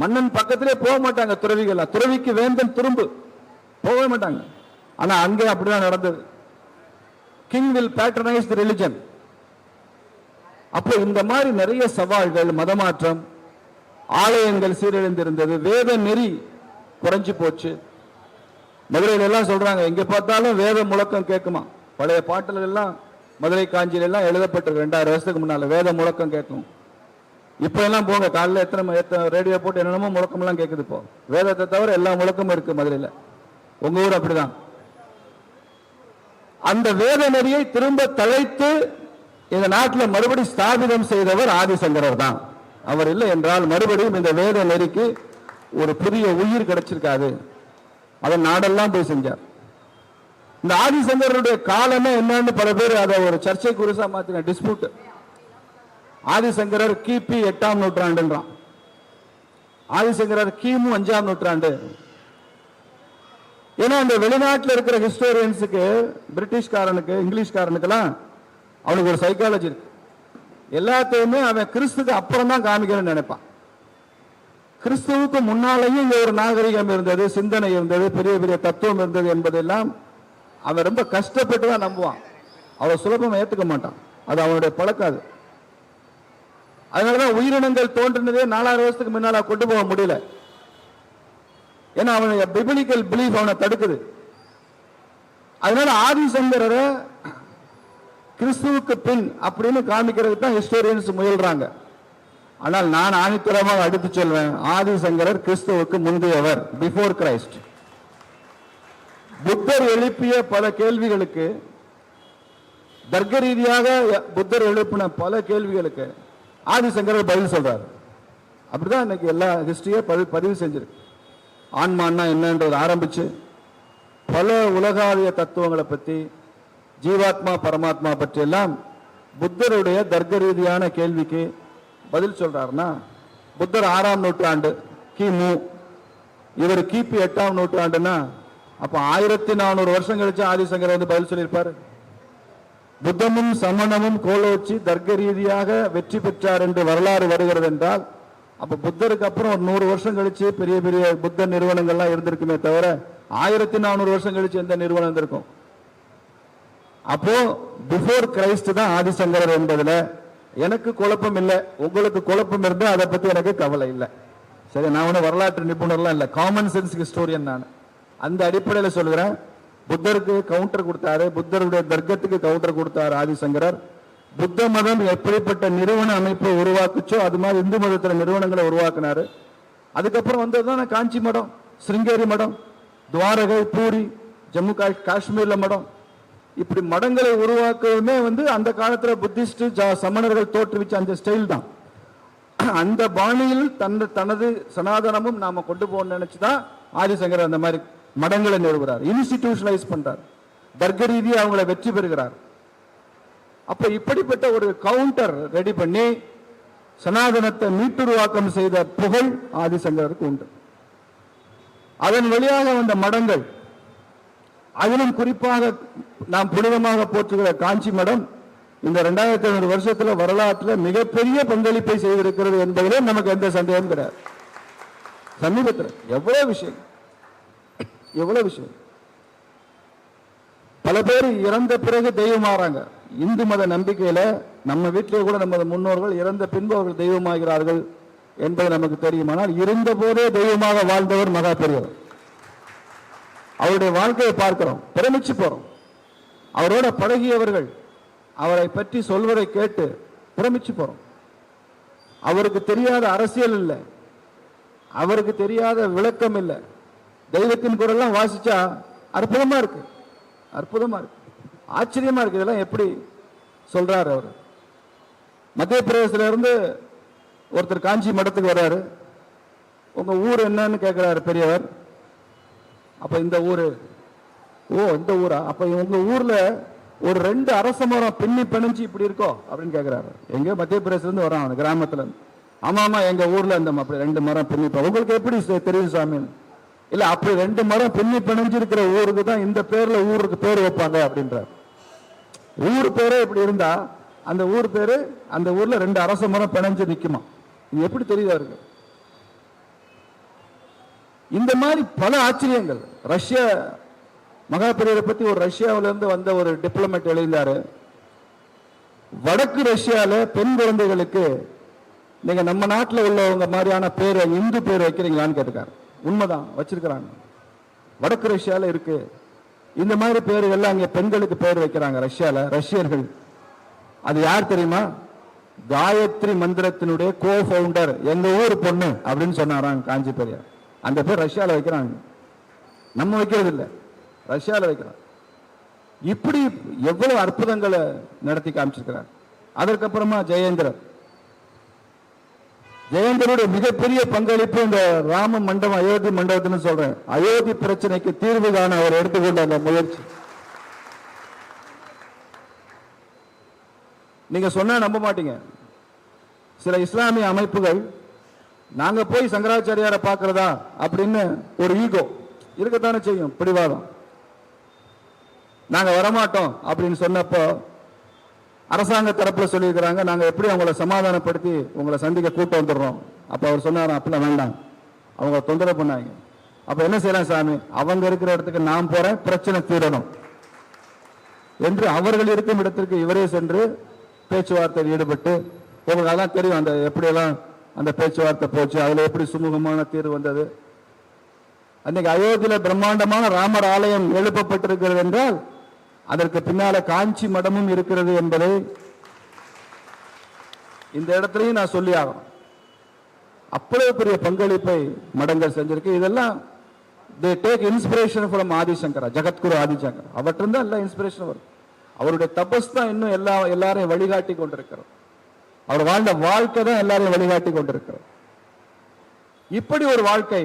மன்னன் பக்கத்திலே போக மாட்டாங்க துறவிகள். துறவிக்கு வேந்தன் துரும்பு போகவே மாட்டாங்க. ஆனா அங்கே அப்படிதான் நடந்தது. King will patronise the religion. அப்போ இந்த மாதிரி நிறைய சவால்கள், மதமாற்றம், ஆலயங்கள் சீரழிந்திருந்தது, வேத நெறி குறைஞ்சு போச்சு. மதுரையில எல்லாம் சொல்றாங்க, எங்க பார்த்தாலும் வேத முழக்கம் கேட்குமா. பழைய பாட்டுல எல்லாம் மதுரை காஞ்சியில எல்லாம் எழுதப்பட்டிருக்கு 2000 வருஷத்துக்கு முன்னால வேத முழக்கம் கேட்கும். இப்ப எல்லாம் போங்க, காலைல எத்தனை ரேடியோ போட்டு என்னென்னமோ முழக்கம் எல்லாம் கேட்குது. இப்போ வேதத்தை தவிர எல்லா முழக்கமும் இருக்கு மதுரையில. உங்க ஊர் அப்படிதான். அந்த வேத நெறியை திரும்ப தழைத்து இந்த நாட்டில் மறுபடி ஸ்தாபிதம் செய்தவர் ஆதிசங்கரர் தான். அவர் இல்லை என்றால் மறுபடியும் இந்த வேத நெறிக்கு ஒரு புதிய உயிர் கிடைச்சிருக்காது. அதை நாடெல்லாம் போய் செஞ்சார். இந்த ஆதிசங்கருடைய காலமே என்னன்னு பல பேர் அதை ஒரு சர்ச்சை குறிசா மாத்தின டிஸ்பியூட். ஆதிசங்கரர் கிபி 8ஆம் நூற்றாண்டுன்றான், ஆதிசங்கரர் கிமு 5ஆம் நூற்றாண்டு. ஏன்னா இந்த வெளிநாட்டில் இருக்கிற ஹிஸ்டோரியன்ஸுக்கு, பிரிட்டிஷ்காரனுக்கு, இங்கிலீஷ்காரனுக்கெல்லாம் அவனுக்கு ஒரு சைக்காலஜி இருக்கு. எல்லாத்தையுமே அவன் கிறிஸ்துக்கு அப்புறம் தான் காமிக்கணும்னு நினைப்பான். கிறிஸ்துவுக்கு முன்னாலேயும் இங்க ஒரு நாகரிகம் இருந்தது, சிந்தனை இருந்தது, பெரிய பெரிய தத்துவம் இருந்தது என்பதெல்லாம் அவன் ரொம்ப கஷ்டப்பட்டு தான் நம்புவான். அவன் சுலபமா ஏத்துக்க மாட்டான். அது அவனுடைய பழக்காது. அதனாலதான் உயிரினங்கள் தோன்றினதே 4000 வருஷத்துக்கு முன்னால கொண்டு போக முடியல. ஏன்னா அவனுடைய பிபிலிக்கல் பிலீஃப் அவனை தடுக்குது. அதனால ஆதிசங்கரரை கிறிஸ்துவுக்கு பின் அப்படின்னு காமிக்கிறதுக்கு தான் ஹிஸ்டோரியன்ஸ் முயல்றாங்க. ஆனால் நான் ஆணித்தரமாக அடுத்து சொல்வேன், ஆதிசங்கரர் கிறிஸ்துவுக்கு முந்தையவர், பிஃபோர் கிரைஸ்ட். புத்தர் எழுப்பிய பல கேள்விகளுக்கு, தர்க்க ரீதியாக புத்தர் எழுப்பின பல கேள்விகளுக்கு ஆதிசங்கரர் பதில் சொல்றாரு. அப்படிதான் இன்னைக்கு எல்லா ஹிஸ்டரியை பதிவு செஞ்சிருக்கு. ஆன்மான்னா என்னன்றது ஆரம்பிச்சு பல உலகாவிய தத்துவங்களை பத்தி, ஜீவாத்மா பரமாத்மா பற்றி எல்லாம் புத்தருடைய தர்க்க ரீதியான கேள்விக்கு பதில் சொல்றாருன்னா, புத்தர் 6ஆம் நூற்றாண்டு கிமு, இவர் கிபி 8ஆம் நூற்றாண்டுன்னா அப்ப 1400 வருஷம் கழிச்சு ஆதிசங்கர் வந்து பதில் சொல்லியிருப்பாரு. புத்தமும் சமணமும் கோலோச்சி தர்க்க ரீதியாக வெற்றி பெற்றார் என்று வரலாறு வருகிறது என்றால், அப்ப புத்தருக்கு அப்புறம் ஒரு 100 வருஷம் கழிச்சு பெரிய பெரிய புத்த நிறுவனங்கள்லாம் இருந்திருக்குமே தவிர 1400 வருஷம் கழிச்சு எந்த நிறுவனம் இருந்திருக்கும்? அப்போ பிஃபோர் கிரைஸ்ட் தான் ஆதிசங்கரர் என்பதுல எனக்கு குழப்பம் இல்லை. உங்களுக்கு குழப்பம் இருந்தா அதை பத்தி எனக்கு கவலை இல்லை. சரி, நான் ஒன்றும் வரலாற்று நிபுணர்லாம் இல்லை, காமன் சென்ஸ் ஹிஸ்டோரியன் நான். அந்த அடிப்படையில் சொல்கிறேன், புத்தருக்கு கவுண்டர் கொடுத்தாரு, புத்தருடைய தர்க்கத்துக்கு கவுண்டர் கொடுத்தாரு ஆதிசங்கரர். புத்த மதம் எப்படிப்பட்ட நிறுவன அமைப்பை உருவாக்குச்சோ அது மாதிரி இந்து மதத்தில் நிறுவனங்களை உருவாக்குனாரு. அதுக்கப்புறம் வந்ததுதான் காஞ்சி மடம், சிருங்கேரி மடம், துவாரகை, பூரி, ஜம்மு காஷ்மீர்ல மடம். இப்படி மடங்களை உருவாக்குவதுமே அந்த காலத்துல புத்திஸ்ட் சமணர்கள் தோற்றுவிச்ச அந்த ஸ்டைல் தான். அந்த பாணியில் தனது சனாதனமும் நாம கொண்டு போகணும்னு நினைச்சுதான் ஆதிசங்கர் அந்த மாதிரி மடங்களை நிறுவுறார், இன்ஸ்டிடியூஷனலைஸ் பண்றார், தர்க்க ரீதியாக அவங்களை வெற்றி பெறுகிறார். அப்ப இப்படிப்பட்ட ஒரு கவுண்டர் ரெடி பண்ணி சனாதனத்தை மீட்டுருவாக்கம் செய்த புகழ் ஆதிசங்கருக்கு உண்டு. அதன் வழியாக வந்த மடங்கள், அதிலும் குறிப்பாக நாம் புனிதமாக போற்றுகிற காஞ்சி மடம் இந்த 2500 வருஷத்துல வரலாற்றுல மிகப்பெரிய பங்களிப்பை செய்திருக்கிறது என்பதிலே நமக்கு எந்த சந்தேகம் கிடையாது. சமீபத்தில் எவ்வளவு விஷயம். பல பேர் இறந்த பிறகு தெய்வமாறாங்க. இந்து மத நம்பிக்கையில நம்ம வீட்டிலே கூட நமது முன்னோர்கள் இறந்த பின்பு அவர்கள் தெய்வமாகிறார்கள் என்பது நமக்கு தெரியுமானால், இருந்த போதே தெய்வமாக வாழ்ந்தவர் மகா பெரியவர். அவருடைய வாழ்க்கையை பார்க்கிறோம், பிரமிச்சு போறோம். அவரோட பழகியவர்கள் அவரை பற்றி சொல்வதை கேட்டு பிரமிச்சு போறோம். அவருக்கு தெரியாத அரசியல் இல்லை, அவருக்கு தெரியாத விளக்கம் இல்லை. தெய்வத்தின் குரல்லாம் வாசிச்சா அற்புதமா இருக்கு, ஆச்சரியமா இருக்கு. இதெல்லாம் எப்படி சொல்றாரு அவர்? மத்திய பிரதேசத்துல இருந்து ஒருத்தர் காஞ்சி மடத்துக்கு வர்றாரு. உங்க ஊர் என்னன்னு கேட்கிறாரு பெரியவர். அப்ப இந்த ஊரு, ஓ இந்த ஊரா, அப்ப உங்க ஊர்ல ஒரு 2 அரச மரம் பின்னி பிணைஞ்சு இப்படி இருக்கோ அப்படின்னு கேட்கிறாரு. எங்க மத்திய பிரதேசத்துல இருந்து வரான், கிராமத்துல இருந்து. ஆமா எங்க ஊர்ல இந்த அப்படி 2 மரம் பின்னி, உங்களுக்கு எப்படி தெரியும் சாமி? இல்ல அப்படி 2 மரம் பின்னி பிணைஞ்சிருக்கிற ஊருக்கு தான் இந்த பேர்ல ஊருக்கு பேர் வைப்பாங்க அப்படின்றார். ஊர் பேரே இப்படி இருந்தா அந்த ஊர் பேரு அந்த ஊர்ல 2 அரச மரம் பிணைஞ்சு நிக்குமா? இது எப்படி தெரியுதா இருக்கு? இந்த மாதிரி பல ஆச்சரியங்கள். ரஷ்ய மகாபெரியரை பத்தி ஒரு ரஷ்யாவில இருந்து வந்த ஒரு டிப்ளமேட் எழுதினாரு, வடக்கு ரஷ்யால பெண் குழந்தைகளுக்கு நீங்க நம்ம நாட்டில் உள்ளவங்க மாதிரியான பேர் இந்து பேர் வைக்கிறீங்களான்னு கேட்டுக்காரு. உண்மைதான், வச்சிருக்கிறாங்க. வடக்கு ரஷ்யால இருக்கு இந்த மாதிரி பேர்கள், அங்க பெண்களுக்கு பேர் வைக்கிறாங்க ரஷ்யால, ரஷ்யர்கள். அது யார் தெரியுமா? காயத்ரி மந்திரத்தினுடைய கோ ஃபவுண்டர் எங்க ஊர் பொண்ணு அப்படின்னு சொன்னாராம் காஞ்சி பெரியார். அந்த பேர் ரஷ்யால வைக்கிறாங்க, நம்ம வைக்கிறது இல்லை, ரஷ்யால வைக்கிறாங்க. இப்படி எவ்வளவு அற்புதங்களை நடத்தி காமிச்சிருக்கிறார். அதற்கப்புறமா ஜெயேந்திரனுடைய மிகப்பெரிய பங்களிப்பு இந்த ராம மண்டபம், அயோத்தி மண்டபத்தின்னு சொல்றேன். அயோத்தி பிரச்சனைக்கு தீர்வு காண அவர் எடுத்துக்கொண்ட அந்த முயற்சி, நீங்க சொன்னா நம்ப மாட்டீங்க. சில இஸ்லாமிய அமைப்புகள் நாங்க போய் சங்கராச்சாரியாரை பார்க்கிறதா அப்படின்னு ஒரு ஈகோ இருக்கத்தானே செய்யும், பிடிவாதம். நாங்க வரமாட்டோம் அப்படின்னு சொன்னப்போ அரசாங்க தரப்புல சொல்லியிருக்கிறாங்க, நாங்க எப்படி அவங்களை சமாதானப்படுத்தி உங்களை சந்திக்க கூட்டம் வந்துடுறோம். அப்ப அவர் சொன்னாராம், அப்படிலாம் வேண்டாம், அவங்க தொந்தரவு பண்ணாங்க. அப்ப என்ன செய்யலாம் சாமி, அவங்க இருக்கிற இடத்துக்கு நான் போறேன், பிரச்சனை தீரணும் என்று அவர்கள் இருக்கும் இடத்திற்கு இவரே சென்று பேச்சுவார்த்தையில் ஈடுபட்டு, உங்களுக்கு அதெல்லாம் தெரியும் அந்த எப்படியெல்லாம் அந்த பேச்சுவார்த்தை போச்சு, அதுல எப்படி சுமூகமான தீர்வு வந்தது. அன்னைக்கு அயோத்தியில பிரம்மாண்டமான ராமர் ஆலயம் எழுப்பப்பட்டிருக்கிறது என்றால் அதற்கு பின்னால காஞ்சி மடமும் இருக்கிறது என்பதை இந்த இடத்துலையும் நான் சொல்லி ஆகணும். அவ்வளவு பெரிய பங்களிப்பை மடங்கள் செஞ்சிருக்கு. இதெல்லாம் they take inspiration from Adi Shankara, Jagadguru Adi Shankar. அவற்றிருந்தா எல்லாம் இன்ஸ்பிரேஷன் வரும். அவருடைய தபஸ் தான் இன்னும் எல்லாரையும் வழிகாட்டி கொண்டிருக்கிறார். அவர் வாழ்ந்த வாழ்க்கை தான் எல்லாரையும் வழிகாட்டி கொண்டிருக்கிறார். இப்படி ஒரு வாழ்க்கை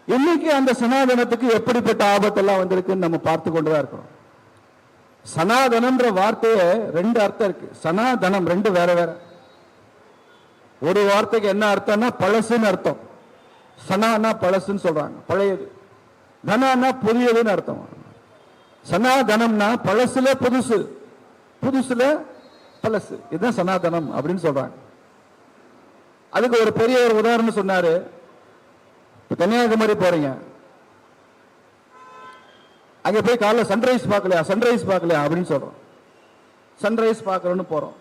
இன்னைக்கு அந்த சனாதனத்துக்கு எப்படிப்பட்ட ஆபத்தெல்லாம் வந்திருக்குன்னு நம்ம பார்த்து கொண்டுதான் இருக்கிறோம். சனாதனம்ன்ற வார்த்தையே 2 அர்த்தம் இருக்கு. சனாதனம் 2 வேற வேற. ஒரு வார்த்தைக்கு என்ன அர்த்தம்னா பழசுன்னு அர்த்தம். சனானா பழசுன்னு சொல்றாங்க, பழையது. தனானா புதியதுன்னு அர்த்தம். சனாதனம்னா பழசுல புதுசு, புதுசுல பழசு, இதுதான் சனாதனம் அப்படின்னு சொல்றாங்க. அதுக்கு ஒரு பெரிய ஒரு உதாரணம் சொன்னாரு. கன்னியாகுமரி போறீங்க, அங்க போய் காலைல சன்ரைஸ் பார்க்கலையா அப்படின்னு சொல்றோம். சன்ரைஸ் பார்க்கறோம்னு போறோம்.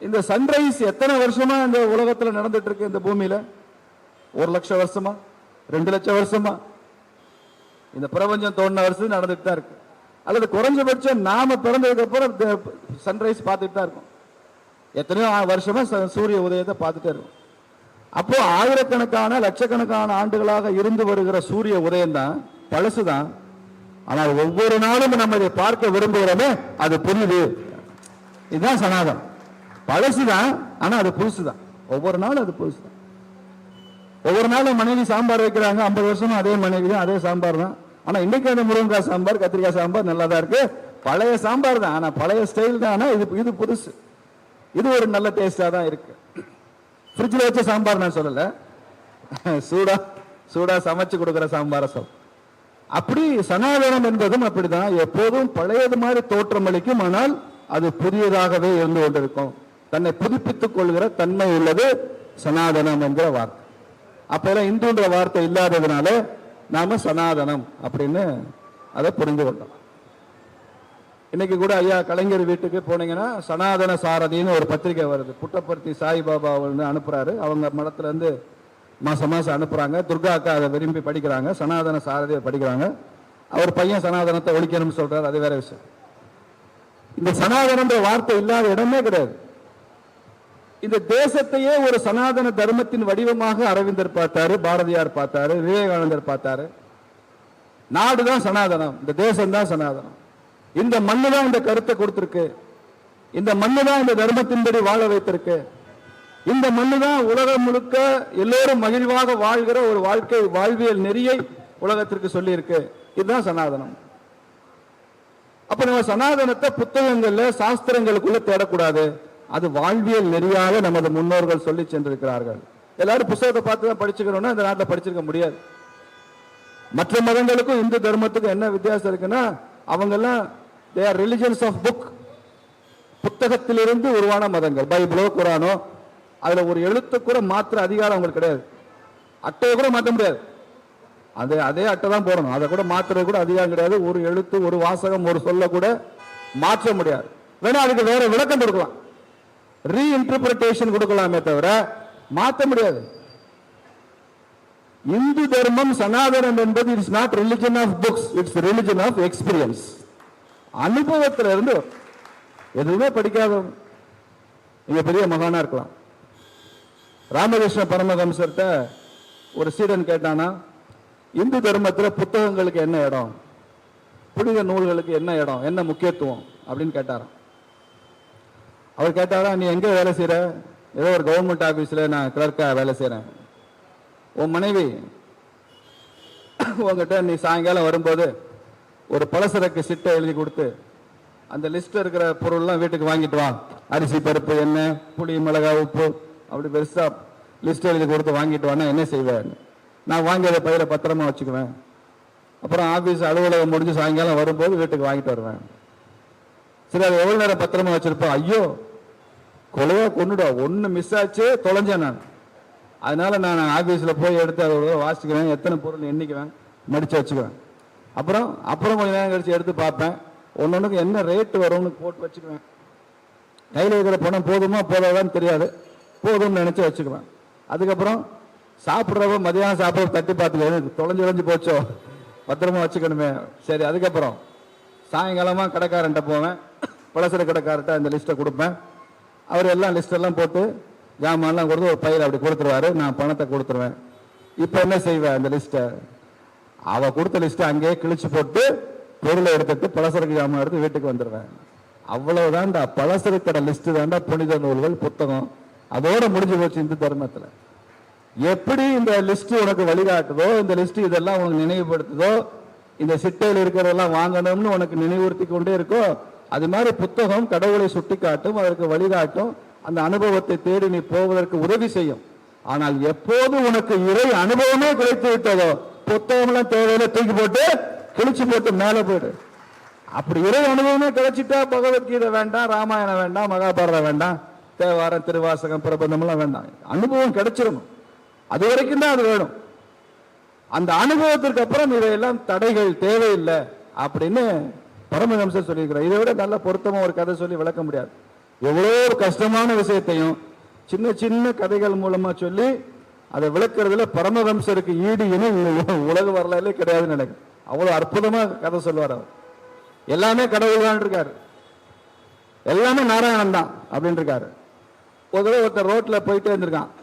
இந்த சன்ரைஸ் எத்தனை வருஷமா இந்த உலகத்துல நடந்துட்டு இருக்கு? இந்த பூமியில 1 லட்சம் வருஷமா, 2 லட்சம் வருஷமா, இந்த பிரபஞ்சம் தோன்றின வருஷம் நடந்துட்டு தான் இருக்கு. அல்லது குறைஞ்சபட்சம் நாம பிறந்ததுக்கு அப்புறம் சன்ரைஸ் பார்த்துட்டு தான் இருக்கும். எத்தனையோ வருஷமா சூரிய உதயத்தை பார்த்துட்டே இருக்கும். அப்போ ஆயிரக்கணக்கான லட்சக்கணக்கான ஆண்டுகளாக இருந்து வருகிற சூரிய உதயம் தான், பழசுதான். ஆனால் ஒவ்வொரு நாளும் நம்ம இதை பார்க்க விரும்புகிறோமே, அது புரியுது. இதுதான் சனாதனம். பழசுதான், ஆனா அது புதுசுதான். ஒவ்வொரு நாளும் அது புதுசுதான். ஒவ்வொரு நாளும் மனைவி சாம்பார் வைக்கிறாங்க, 50 வருஷமா அதே மனைவி தான், அதே சாம்பார் தான். ஆனா இன்னைக்கு அந்த முருங்கைக்காய் சாம்பார், கத்திரிக்காய் சாம்பார் நல்லா தான் இருக்கு. பழைய சாம்பார் தான், ஆனா பழைய ஸ்டைல் தான். ஆனா இது புதுசு, இது ஒரு நல்ல டேஸ்டா தான் இருக்கு. ஃப்ரிட்ஜில் வச்ச சாம்பார் நான் சொல்லல, சூடா சமைச்சு கொடுக்கிற சாம்பார சொல். அப்படி சனாதனம் என்பதும் அப்படிதான், எப்போதும் பழையது மாதிரி தோற்றம் அளிக்கும், ஆனால் அது புதியதாகவே இருந்து கொண்டிருக்கும். தன்னை புதுப்பித்துக் கொள்கிற தன்மை உள்ளது சனாதனம் என்கிற வார்த்தை. அப்ப இந்துன்ற வார்த்தை இல்லாததுனால நாம சனாதனம் அப்படின்னு அதை புரிந்து கொண்டோம். இன்னைக்கு கூட ஐயா கலைஞர் வீட்டுக்கு போனீங்கன்னா சனாதன சாரதின்னு ஒரு பத்திரிகை வருது. புட்டபர்த்தி சாய்பாபா அனுப்புறாரு, அவங்க மடத்துல இருந்து மாசம் அனுப்புறாங்க. துர்கா அக்கா அதை விரும்பி படிக்கிறாங்க, சனாதன சாரதியை படிக்கிறாங்க. அவர் பையன் சனாதனத்தை ஒழிக்கணும்னு சொல்றாரு, அது வேற விஷயம். இந்த சனாதனன்ற வார்த்தை இல்லாத இடமே கிடையாது. இந்த தேசத்தையே ஒரு சனாதன தர்மத்தின் வடிவமாக அரவிந்தர் பார்த்தாரு, பாரதியார் பார்த்தாரு, விவேகானந்தர் பார்த்தாரு. நாடுதான் சனாதனம், இந்த தேசம் தான் சனாதனம். இந்த மண்ணு தான் இந்த கருத்தை கொடுத்திருக்கு, இந்த மண்ணு தான் இந்த தர்மத்தின்படி வாழ வைத்திருக்கு, இந்த மண்ணு தான் உலகம் முழுக்க எல்லோரும் மகிழ்வாக வாழ்கிற ஒரு வாழ்வியல் நெறியை உலகத்திற்கு சொல்லி இருக்கு. இதுதான் சனாதனம். அப்ப நம்ம சனாதனத்தை புத்தகங்கள்ல சாஸ்திரங்களுக்குள்ள தேடக்கூடாது, அது வாழ்வியல் நெறியாக நமது முன்னோர்கள் சொல்லி சென்றிருக்கிறார்கள். எல்லாரும் புத்தகத்தை பார்த்து தான் படிச்சுக்கணும்னா இந்த நாட்டில் படிச்சிருக்க முடியாது. மற்ற மதங்களுக்கும் இந்து தர்மத்துக்கும் என்ன வித்தியாசம் இருக்குன்னா, அவங்கெல்லாம் they are religions of book, புத்தகத்திலிருந்து உருவான மதங்கள். பைபிளோ குரானோ அதுல ஒரு எழுத்து கூட மாற்ற அதிகாரம் அவங்களுக்கு கிடையாது. அட்டையை கூட மாற்ற முடியாது, அதே அட்டை தான் போடணும். அதை கூட மாற்றுறது கூட அதிகாரம் கிடையாது. ஒரு எழுத்து, ஒரு வாசகம், ஒரு சொல்ல கூட மாற்ற முடியாது. வேணா அதுக்கு வேற விளக்கம் கொடுக்கலாம், ரீஇன்டர்பிரேஷன் கொடுக்கலாமே தவிர மாற்ற முடியாது. இந்து தர்மம் சனாதனம் என்பது it's not religion of books, it's religion of experience. அனுபவத்தில் இருந்து எதுவுமே படிக்காதவங்க இங்க பெரிய மகானா இருக்கலாம். ராமகிருஷ்ண பரமஹம்சர்ட்ட ஒரு சீடன் கேட்டானா, இந்து தர்மத்தில் புத்தகங்களுக்கு என்ன இடம், புனித நூல்களுக்கு என்ன இடம், என்ன முக்கியத்துவம் அப்படின்னு கேட்டாராம். அவர் கேட்டாரா, நீ எங்க வேலை செய்யற? ஏதோ ஒரு கவர்மெண்ட் ஆபீஸ்ல நான் கிளர்க்கா வேலை செய்யறேன். உன் மனைவி உங்ககிட்ட நீ சாயங்காலம் வரும்போது ஒரு பலசரக்கு சிட்டை எழுதி கொடுத்து அந்த லிஸ்ட் இருக்கிற பொருள்லாம் வீட்டுக்கு வாங்கிட்டு வா, அரிசி பருப்பு எண்ணெய் புளி மிளகாய் உப்பு அப்படி பெருசா லிஸ்ட் எழுதி கொடுத்து வாங்கிட்டு வானா என்ன செய்வேன்? நான் வாங்கியதை பயிரை பத்திரமா வச்சுக்குவேன். அப்புறம் ஆபீஸ் அலுவலகம் முடிஞ்சு சாயங்காலம் வரும்போது வீட்டுக்கு வாங்கிட்டு வருவேன். சரி, அது எவ்வளவு நேரம் பத்திரமா வச்சிருப்போம்? ஐயோ கொலையா கொண்டுடும், ஒன்னு மிஸ் ஆச்சு, தொலைஞ்சேன் நான். அதனால நான் ஆபீஸ்ல போய் எடுத்து அதை வாசிக்குவேன், எத்தனை பொருள் எண்ணிக்குவேன், மடிச்சு வச்சுக்குவேன். அப்புறம் கொஞ்ச நேரம் கழிச்சு எடுத்து பார்ப்பேன், ஒன்னொன்னுக்கு என்ன ரேட்டு வரும்னு போட்டு வச்சுக்குவேன். கையில் இருக்கிற பணம் போதுமா போதாதான்னு தெரியாது, போதும்னு நினைச்சு வச்சுக்குவேன். அதுக்கப்புறம் சாப்பிட்றப்ப மதியானம் சாப்பிட தட்டி பார்த்துக்க, தொலைஞ்சு போச்சோ, பத்திரமா வச்சுக்கணுமே. சரி, அதுக்கப்புறம் சாயங்காலமா கடைக்காரன்ட்ட போவேன், பலசர கடைக்காரர்கிட்ட அந்த லிஸ்ட்டை கொடுப்பேன். அவர் எல்லாம் லிஸ்டெல்லாம் போட்டு ஜாமான்லாம் கொடுத்து ஒரு பயிர் அப்படி கொடுத்துருவாரு, நான் பணத்தை கொடுத்துருவேன். இப்போ என்ன செய்வேன்? அந்த லிஸ்ட்டை அவ கொடுத்த லிஸ்ட்டை அங்கேயே கிழிச்சு போட்டு பொருளை எடுத்துட்டு பலசரக்கு ஜாமான் எடுத்து வீட்டுக்கு வந்துடுவேன். அவ்வளவுதான்டா, பலசரக்கு கடை லிஸ்ட் தான்டா புனித நூல்கள் புத்தகம். அதோட முடிஞ்சு போச்சு இந்து தர்மத்துல. எப்படி இந்த லிஸ்ட் உனக்கு வழிகாட்டுதோ, இந்த லிஸ்ட் இதெல்லாம் உனக்கு நினைவுபடுத்துதோ, இந்த சிட்டையில் இருக்கிறதெல்லாம் வாங்கணும்னு உனக்கு நினைவுறுத்தி கொண்டே இருக்கோ, அது மாதிரி புத்தகம் கடவுளை சுட்டி காட்டும், அதற்கு வழிகாட்டும், அந்த அனுபவத்தை தேடி நீ போவதற்கு உதவி செய்யும். ஆனால் எப்போது உனக்கு இறை அனுபவமே கிடைத்து விட்டதோ, புத்தகம் எல்லாம் தேவையில்லை, தூக்கி போட்டு கிழிச்சு போட்டு மேல போயிடு. அப்படி இறை அனுபவமே கிடைச்சிட்டா பகவத்கீதை வேண்டாம், ராமாயணம் வேண்டாம், மகாபாரதம் வேண்டாம், தேவாரம் திருவாசகம் பிரபந்தம் எல்லாம் வேண்டாம். அனுபவம் கிடைச்சிடணும், அது வரைக்கும் தான் அது வேணும். அந்த அனுபவத்திற்கு அப்புறம் இதையெல்லாம் தடைகள் தேவையில்லை அப்படின்னு பரமஹம்சர் சொல்லியிருக்கிறார். இதை விட நல்ல பொருத்தமா ஒரு கதை சொல்லி விளக்க முடியாது. எவ்வளவு கஷ்டமான விஷயத்தையும் சின்ன சின்ன கதைகள் மூலமா சொல்லி அதை விளக்குறதுல பரமஹம்சருக்கு ஈடு இணை உலக வரலாறுலே கிடையாதுன்னு நினைக்கிறேன். அவ்வளவு அற்புதமா கதை சொல்லுவார் அவர். எல்லாமே கடவுள் தான் இருக்காரு, எல்லாமே நாராயணன் தான் அப்படின்னு இருக்காரு. ஒருத்தர் ரோட்ல போயிட்டே இருந்திருக்கான்,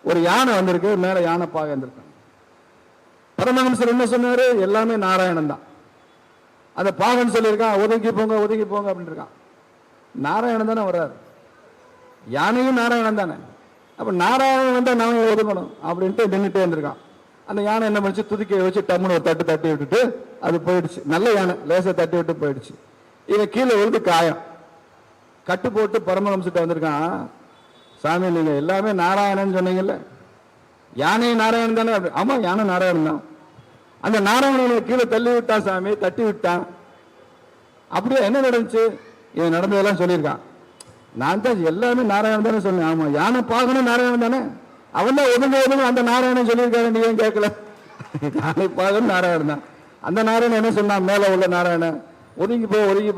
ஒரு யானை வந்திருக்கு, மேல யானை பாக இருந்திருக்கான். பரமஹம்சர் என்ன சொன்னாரு? எல்லாமே நாராயணன் தான். அந்த பாகன் சொல்லியிருக்கான், ஒதுங்கி போங்க ஒதுங்கி போங்க அப்படின்னு இருக்கான். நாராயணன் தானே வர்றாரு, யானையும் நாராயணன் தானே, அப்ப நாராயணன் வந்தா நாம ஒதுங்கணும் அப்படின்ட்டு நின்றுட்டே இருந்திருக்கான். அந்த யானை என்ன பண்ணிச்சு, துதிக்கையை வச்சு டம்முன்னு ஒரு தட்டு தட்டி விட்டுட்டு அது போயிடுச்சு. நல்ல யானை, லேசா தட்டி விட்டு போயிடுச்சு. இவன் கீழே விழுந்து காயம், கட்டு போட்டு பரமஹம்சர்ட்ட வந்திருக்கான். சாமி, நீங்க எல்லாமே நாராயணன் சொன்னீங்கல்ல, யானையும் நாராயணன் தானே? ஆமா, யானை நாராயணன் தான். அந்த நாராயணனை கீழே தள்ளி விட்டான் சாமி, தட்டி விட்டான். அப்படியே என்ன நடந்துச்சு? இவன் நடந்ததெல்லாம் சொல்லியிருக்கான். நான் தான் எல்லாமே நாராயணன் தானே சொன்னேன். ஆமா, யானை பாகனும் நாராயணன் தானே, அவன் தான் ஒதுங்க அந்த நாராயணன் சொல்லியிருக்காரு, நீ ஏன் கேட்கல? யானை பாகன் நாராயணன் தான். அந்த நாராயணன் என்ன சொன்னான்? மேல உள்ள நாராயணன் ஒதுங்கி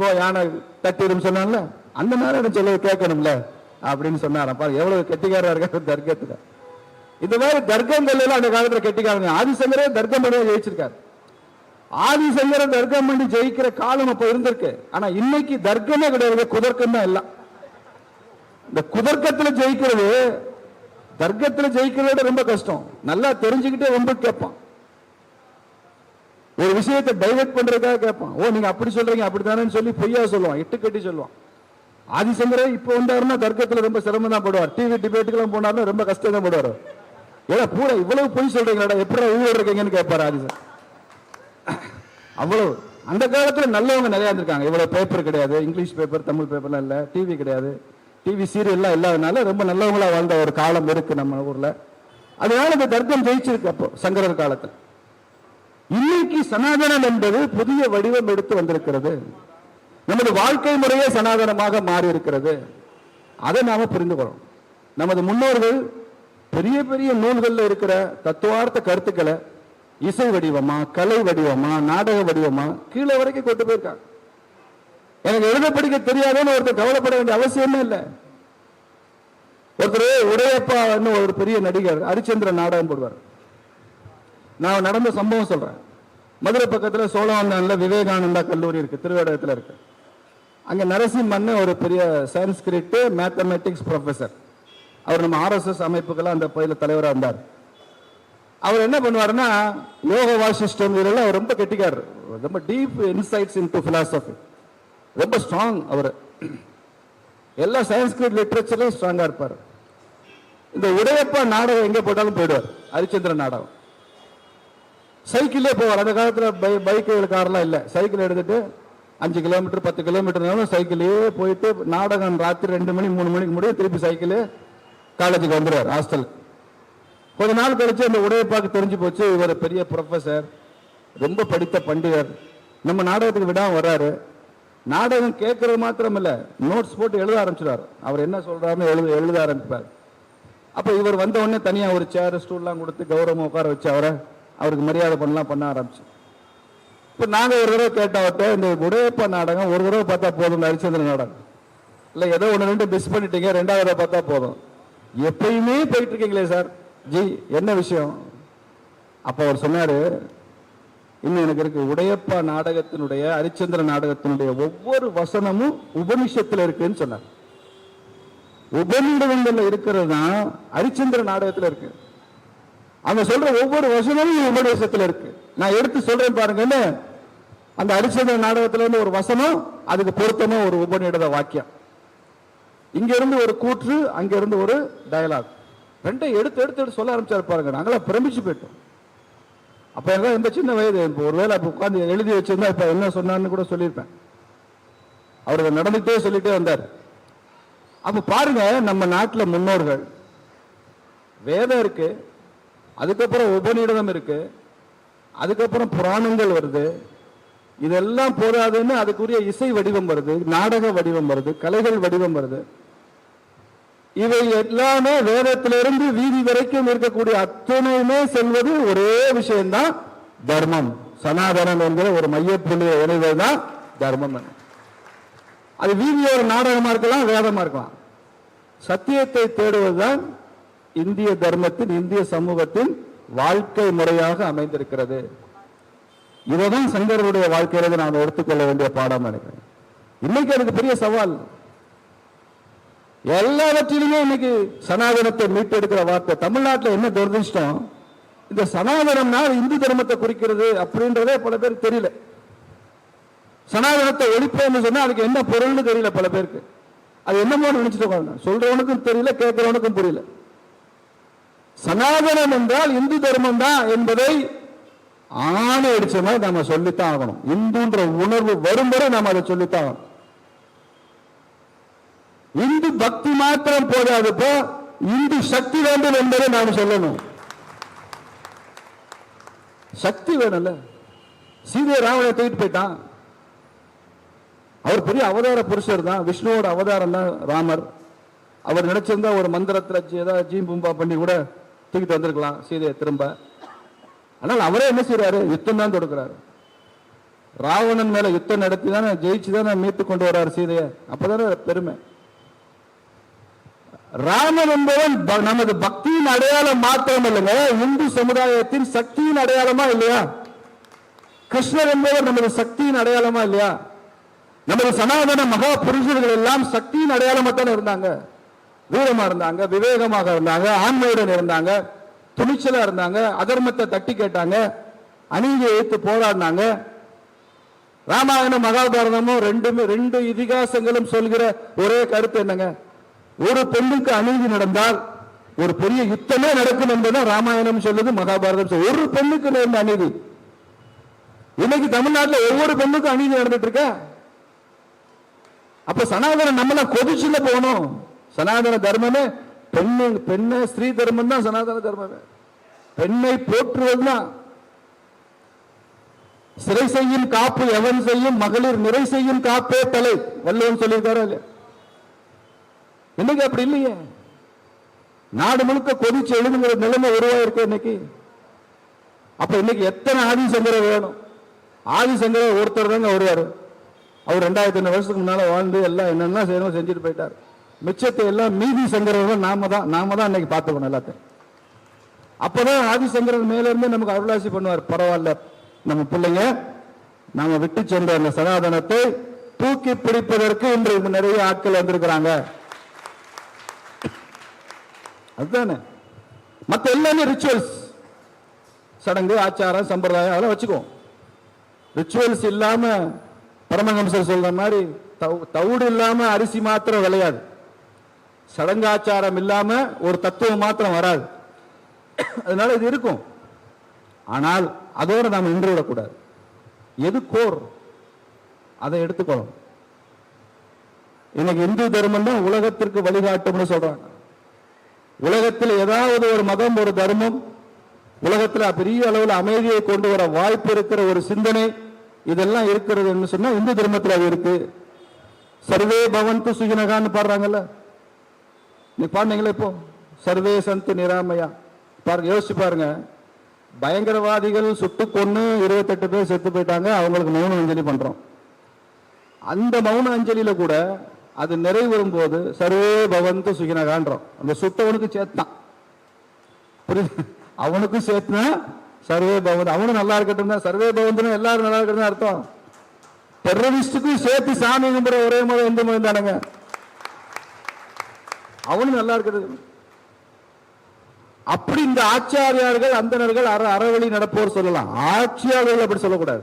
போ யானை தட்டிடும் சொன்னான்ல, அந்த நாராயணன் சொல்ல கேட்கணும்ல அப்படின்னு சொன்னாராம். பாரு எவ்வளவு கெட்டிக்காரா இருக்காரு தர்க்கத்துல. இந்த மாதிரி தர்க்கங்கள் எல்லாம் அந்த காலத்துல கெட்டிக்காரங்க. ஆதிசங்கரே தர்க்கம் பண்ணி ஜெயிச்சிருக்காரு. ஆதிசங்கர தர்க்கம் பண்ணி ஜெயிக்கிற காலம் அப்ப இருந்திருக்கு. ஆனா இன்னைக்கு தர்க்கமே கிடையாது, குதர்க்கம் தான் எல்லாம். இந்த குதர்க்கத்துல ஜெயிக்கிறது தர்க்கத்துல ஜெயிக்கிறத ரொம்ப கஷ்டம். நல்லா தெரிஞ்சுக்கிட்டே ரொம்ப கேட்பான், ஒரு விஷயத்தை டைவர்ட் பண்றதுக்காக கேட்பான். ஓ, நீங்க அப்படி சொல்றீங்க அப்படித்தானு சொல்லி பொய்யா சொல்லுவான், இட்டு கட்டி சொல்லுவான். ஆதிசங்கரே இப்ப வந்தாருன்னா தர்க்கத்துல ரொம்ப சிரமம் தான் படுவார். டிவி டிபேட்டுக்கு எல்லாம் போனாலும் ரொம்ப கஷ்டம் தான் படுவார். ஏன்னா பூரா இவ்வளவு பொய் சொல்றீங்களா, எப்படி ஊழல் இருக்கீங்கன்னு கேட்பாரு ஆதிசங்கர். அவ்வளவு அந்த காலத்துல நல்லவங்க நிறைய இருந்திருக்காங்க. இவ்வளவு பேப்பர் கிடையாது, இங்கிலீஷ் பேப்பர் தமிழ் பேப்பர்லாம் இல்ல, டிவி கிடையாது, டிவி சீரியல்லாம் இல்லாதனால ரொம்ப நல்லவங்களா வாழ்ந்த ஒரு காலம் இருக்கு நம்ம ஊர்ல. அதனால இந்த தர்க்கம் ஜெயிச்சிருக்கு அப்போ சங்கரர் காலத்தில். இன்னைக்கு சனாதனம் என்பது புதிய வடிவம் எடுத்து வந்திருக்கிறது. நமது வாழ்க்கை முறையே சனாதனமாக மாறி இருக்கிறது. அதை நாம புரிந்து கொள்ளணும். நமது முன்னோர்கள் பெரிய பெரிய நூல்களில் இருக்கிற தத்துவார்த்த கருத்துக்களை இசை வடிவமா, கலை வடிவமா, நாடக வடிவமா கீழே வரைக்கும் கொண்டு போயிருக்காங்க. எனக்கு எழுத படிக்க தெரியாதுன்னு ஒருத்தர் கவலைப்பட வேண்டிய அவசியமே இல்லை. ஒருத்தர் உடையப்பா ஒரு பெரிய நடிகர் ஹரிச்சந்திர நாடகம் போடுவார். நான் நடந்த சம்பவம் சொல்றேன். மதுரை பக்கத்தில் சோழவந்தான்ல விவேகானந்தா கல்லூரி இருக்கு, திருவேடகத்தில் இருக்கு. அங்க நரசிம்மன் ஒரு பெரிய சான்ஸ்கிரிட் மேத்தமெட்டிக்ஸ் ப்ரொஃபசர். அவர் நம்ம RSS அமைப்புக்கெல்லாம் அந்த பயில தலைவராக இருந்தார். அவர் என்ன பண்ணுவாருன்னா யோக வாசிஷ்டம் இதெல்லாம் அவர் ரொம்ப கெட்டிக்காரு, ரொம்ப டீப் இன்சைட்ஸ் இன்டு பிலாசபி, ரொம்ப ஸ்ட்ராங். அவர் எல்லா சான்ஸ்கிரிட் லிட்ரேச்சர்லையும் ஸ்ட்ராங்கா இருப்பார். இந்த உடையப்பா நாடகம் எங்க போட்டாலும் போயிடுவார். ஹரிச்சந்திர நாடகம் சைக்கிளே போவார். அந்த காலத்துல பைக்கு காரெல்லாம் இல்லை, சைக்கிள் எடுத்துட்டு 5 கிலோமீட்டர் 10 கிலோமீட்டர் சைக்கிளே போயிட்டு நாடகம் ராத்திரி 2 மணி 3 மணிக்கு முடியும், திருப்பி சைக்கிளே காலேஜுக்கு வந்துடுவார், ஹாஸ்டல். கொஞ்ச நாள் கழிச்சு அந்த உடையப்பாக்கு தெரிஞ்சு போச்சு, இவர் பெரிய ப்ரொஃபசர், ரொம்ப படித்த பண்டிதர், நம்ம நாடகத்துக்கு விடாம வர்றாரு. நாடகம் கேட்கறது மாத்திரம் இல்ல, நோட்ஸ் போட்டு எழுத ஆரம்பிச்சிடாரு. அவர் என்ன சொல்றாருன்னு எழுத ஆரம்பிப்பார். அப்ப இவர் வந்த உடனே தனியா ஒரு சேர் ஸ்டூல்லாம் கொடுத்து கௌரவம் உட்கார வச்சு அவருக்கு மரியாதை பண்ண ஆரம்பிச்சு. இப்ப நாங்க ஒரு தடவை கேட்டவர்கிட்ட, இந்த உடையப்பா நாடகம் ஒரு தடவை பார்த்தா போதும், ஹரிச்சந்திர நாடகம் இல்ல ஏதோ 1-2 மிஸ் பண்ணிட்டீங்க, 2வது தடவை பார்த்தா போதும், எப்பயுமே போயிட்டு இருக்கீங்களே சார் ஜி, என்ன விஷயம்? அப்ப அவர் சொன்னாரு, இன்னும் எனக்கு இருக்கு, உடையப்பா நாடகத்தினுடைய ஹரிச்சந்திர நாடகத்தினுடைய ஒவ்வொரு வசனமும் உபனிஷத்துல இருக்குன்னு சொன்னார். உபநிடதங்கள்ல இருக்கிறது தான் ஹரிச்சந்திர நாடகத்துல இருக்கு. அவங்க சொல்ற ஒவ்வொரு வசனமும் உபநிஷத்துல இருக்கு. நான் எடுத்து சொல்றேன் பாருங்கன்னு. அந்த ஹரிச்சந்திர நாடகத்துல இருந்து ஒரு வசனம், அதுக்கு பொருத்தமா ஒரு உபநிடத வாக்கியம், இங்க இருந்து ஒரு கூற்று, அங்க இருந்து ஒரு டயலாக், ரெண்டை எடுத்து எடுத்து எடுத்து சொல்ல ஆரம்பிச்சாரு பாருங்க. நாங்களாம் பிரமிச்சு போயிட்டோம். அப்ப எனக்கு இந்த சின்ன வயது, ஒருவேளை அப்ப உட்காந்து எழுதி வச்சிருந்தா இப்ப என்ன சொன்னான்னு கூட சொல்லியிருப்பேன். அவருக்கு நடந்துட்டே சொல்லிட்டே வந்தார். அப்ப பாருங்க, நம்ம நாட்டில் முன்னோர்கள் வேதம் இருக்கு, அதுக்கப்புறம் உபநிடதம் இருக்கு, அதுக்கப்புறம் புராணங்கள் வருது, இதெல்லாம் போதாதுன்னு அதுக்குரிய இசை வடிவம் வருது, நாடக வடிவம் வருது, கலைகள் வடிவம் வருது. இவை எல்லாமே வேதத்திலிருந்து வீதி வரைக்கும் இருக்கக்கூடிய அத்தனையுமே செல்வது ஒரே விஷயம்தான், தர்மம், சனாதனம் என்கிற ஒரு மையப்புள்ளியை இணைவதுதான் தர்மம். அது வீதியோட நாடகமா இருக்கலாம், வேதமா இருக்கலாம். சத்தியத்தை தேடுவதுதான் இந்திய தர்மத்தின், இந்திய சமூகத்தின் வாழ்க்கை முறையாக அமைந்திருக்கிறது. இதைதான் சங்கரருடைய வாழ்க்கையில நாம் எடுத்துக்கொள்ள வேண்டிய பாடம் நினைக்கிறேன். இன்னைக்கு அதுக்கு பெரிய சவால். எல்லாவற்றிலுமே இன்னைக்கு சனாதனத்தை மீட்டெடுக்கிற வார்த்தை. தமிழ்நாட்டில் என்ன துரதிருஷ்டம், இந்த சனாதனம்னா இந்து தர்மத்தை குறிக்கிறது அப்படின்றதே பல பேருக்கு தெரியல. சனாதனத்தை ஒழிப்பேன்னு சொன்னா அதுக்கு என்ன பொருள்னு தெரியல பல பேருக்கு. அது என்னமோ நினைச்சிட்டு சொல்றவனுக்கும் தெரியல, கேட்கிறவனுக்கும் புரியல. சனாதனம் என்றால் இந்து தர்மம் தான் என்பதை ஆணை அடிச்ச மாதிரி நாம சொல்லித்தான் ஆகணும். இந்துன்ற உணர்வு வரும் வரை நாம அதை சொல்லித்தான் ஆகணும். இந்து பக்தி மாத்திரம் போதாது, இந்து சக்தி வேண்டும் என்பதை நாம் சொல்லணும். சக்தி வேணும்ல. சீதை ராவணை தூக்கிட்டு போயிட்டான். அவர் பெரிய அவதார புருஷர் தான், விஷ்ணுவோட அவதாரம் தான் ராமர். அவர் நினைச்சிருந்தா ஒரு மந்திரத்துல ஏதாவது ஜீம்பும்பா பண்ணி கூட தூக்கிட்டு வந்திருக்கலாம் சீதையை திரும்ப. ஆனால் அவரே என்ன செய்யறாரு, யுத்தம் தான் தொடுக்கிறாரு. ராவணன் மேல யுத்தம் நடத்தி தானே ஜெயிச்சு தானே மீட்டு கொண்டு வர்றாரு சீதையை. அப்பதானே பெருமை. ராமன் என்பவன் நமது பக்தியின் அடையாளம் மாத்திரம் இல்லைங்க, இந்து சமுதாயத்தின் சக்தியின் அடையாளமா இல்லையா? கிருஷ்ணர் என்பவர் நமது சக்தியின் அடையாளமா இல்லையா? நமது சனாதன மகா புருஷர்கள் எல்லாம் சக்தியின் அடையாளமா தானே இருந்தாங்க. வீரமா இருந்தாங்க, விவேகமாக இருந்தாங்க, ஆண்மையுடன் இருந்தாங்க, துணிச்சலா இருந்தாங்க, அதர்மத்தை தட்டி கேட்டாங்க, அநீதியை எதிர்த்து போராடினாங்க. ராமாயணம் மகாபாரதமும் ரெண்டு இதிகாசங்களும் சொல்கிற ஒரே கருத்து என்னங்க, ஒரு பெண்ணுக்கு அநீதி நடந்தால் ஒரு பெரிய யுத்தமே நடக்கும் என்பதுதான் ராமாயணம் சொல்லுது, மகாபாரதம் சொல்லுது. ஒரு பெண்ணுக்கு நேர்ந்த அநீதி. இன்னைக்கு தமிழ்நாட்டில் ஒவ்வொரு பெண்ணுக்கும் அநீதி நடந்துட்டு இருக்க. அப்ப சனாதனம் நம்மள கொதிச்சுல போகணும். சனாதன தர்மமே பெண்ணை ஸ்ரீ தர்மம் தான் சனாதன தர்மம். பெண்ணை போற்றுவதுதான். சிறை செய்யும் காப்பு எவன் செய்யும், மகளிர் நிறை செய்யும் காப்பே தலை, வள்ளுவன் சொல்லியிருக்காரு இல்லையா? இன்னைக்கு அப்படி இல்லையே. நாடு முழுக்க கொதிச்சு எழுதுங்கிற நிலைமை உருவாயிருக்கு இன்னைக்கு. அப்ப இன்னைக்கு எத்தனை ஆதிசங்கரர் வேணும்? ஆதிசங்கரர் ஒருத்தர் தாங்க வருவாரு. அவர் 2500 வருஷத்துக்கு முன்னால வாழ்ந்து எல்லாம் என்னென்ன செய்யணும் செஞ்சுட்டு போயிட்டார். மிச்சத்தை எல்லாம் மீதி சங்கரர்கள் நாம தான் இன்னைக்கு பார்த்துக்கணும் எல்லாத்தையும். அப்பதான் ஆதிசங்கரர் மேல இருந்து நமக்கு அருளாசி பண்ணுவார். பரவாயில்ல, நம்ம பிள்ளைங்க நாம விட்டு சென்ற அந்த சனாதனத்தை தூக்கி பிடிப்பதற்கு இன்று நிறைய ஆட்கள் வந்திருக்கிறாங்க. அதுதானே. மற்ற எல்லாமே ரிச்சுவல்ஸ், சடங்கு, ஆச்சாரம், சம்பிரதாயம் அதெல்லாம் வச்சுக்குவோம். ரிச்சுவல்ஸ் இல்லாம பரமஹம்சர் சொல்ற மாதிரி தவிடு இல்லாம அரிசி மாத்திரம் விளையாது. சடங்காச்சாரம் இல்லாம ஒரு தத்துவம் மாத்திரம் வராது. அதனால இது இருக்கும். ஆனால் அதோடு நாம் நின்று விடக்கூடாது. எது கோர் அதை எடுத்துக்கணும். இன்னைக்கு இந்து தர்மம் தான் உலகத்திற்கு வழிகாட்டும்னு சொல்றாங்க. உலகத்தில் ஏதாவது ஒரு மதம், ஒரு தர்மம் உலகத்தில் பெரிய அளவில் அமைதியை கொண்டு வர வாய்ப்பு இருக்கிற ஒரு சிந்தனை இதெல்லாம் இருக்கிறது சொன்னா இந்து தர்மத்தில் அது இருக்கு. சர்வே பவந்து சுகினகான்னு பாடுறாங்கல்ல, நீ பாருங்களா? இப்போ சர்வே சந்து நிராமையா பாருங்க, யோசிச்சு பாருங்க. பயங்கரவாதிகள் சுட்டு கொன்னு 28 பேர் செத்து போயிட்டாங்க, அவங்களுக்கு மௌன அஞ்சலி பண்றோம். அந்த மௌன அஞ்சலியில கூட அது நிறைவேறும் போது சர்வே பவந்து சுகினகான்றோம். அந்த சுட்டவனுக்கு சேர்த்தான், புரியுது? அவனுக்கும் சேர்த்துனா சர்வே பவன், அவனும் நல்லா இருக்கட்டும் தான். சர்வே பவன் எல்லாரும் நல்லா இருக்கட்டும் அர்த்தம். டெரரிஸ்டுக்கும் சேர்த்து சாமி கும்பிட ஒரே மதம் இந்து மதம் தானுங்க. அவனும் நல்லா இருக்கிறது. அப்படி இந்த ஆச்சாரியார்கள், அந்தனர்கள், அறவழி நடப்போர் சொல்லலாம். ஆட்சியாளர்கள் அப்படி சொல்லக்கூடாது.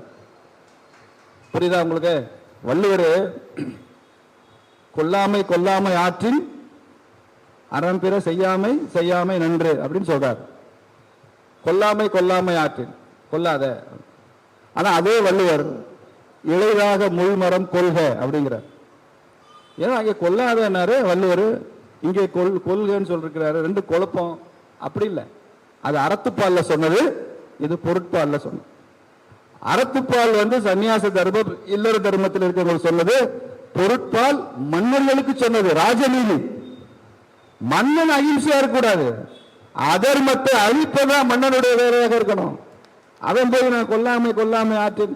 புரியுதா உங்களுக்கு? வள்ளுவர் கொல்லாமை ஆற்றின் அறம் பிற செய்யாமை நன்று அப்படின்னு சொல்றார். கொல்லாமை ஆற்றின் கொல்லாத. ஆனா அதே வள்ளுவர் இளைதாக முள்மரம் கொள்க அப்படிங்கிறார். ஏன்னா அங்கே கொல்லாதனாரு வள்ளுவர், இங்கே கொள்கன்னு சொல்லிருக்கிறாரு. ரெண்டு குழப்பம். அப்படி இல்லை. அது அறத்துப்பால்ல சொன்னது, இது பொருட்பால்ல சொன்னது. அறத்துப்பால் சன்னியாச தர்மம், இல்லற தர்மத்தில் இருக்கிறவங்க சொன்னது. பொருட்பால் மன்னர்களுக்கு சொன்னது, ராஜநீதி. மன்னன் அகிம்சையா இருக்கக்கூடாது, அதர்மத்தை அழிப்பதான் மன்னனுடைய வேலையாக இருக்கணும். அவன் போய் நான் கொல்லாமை ஆற்றின்.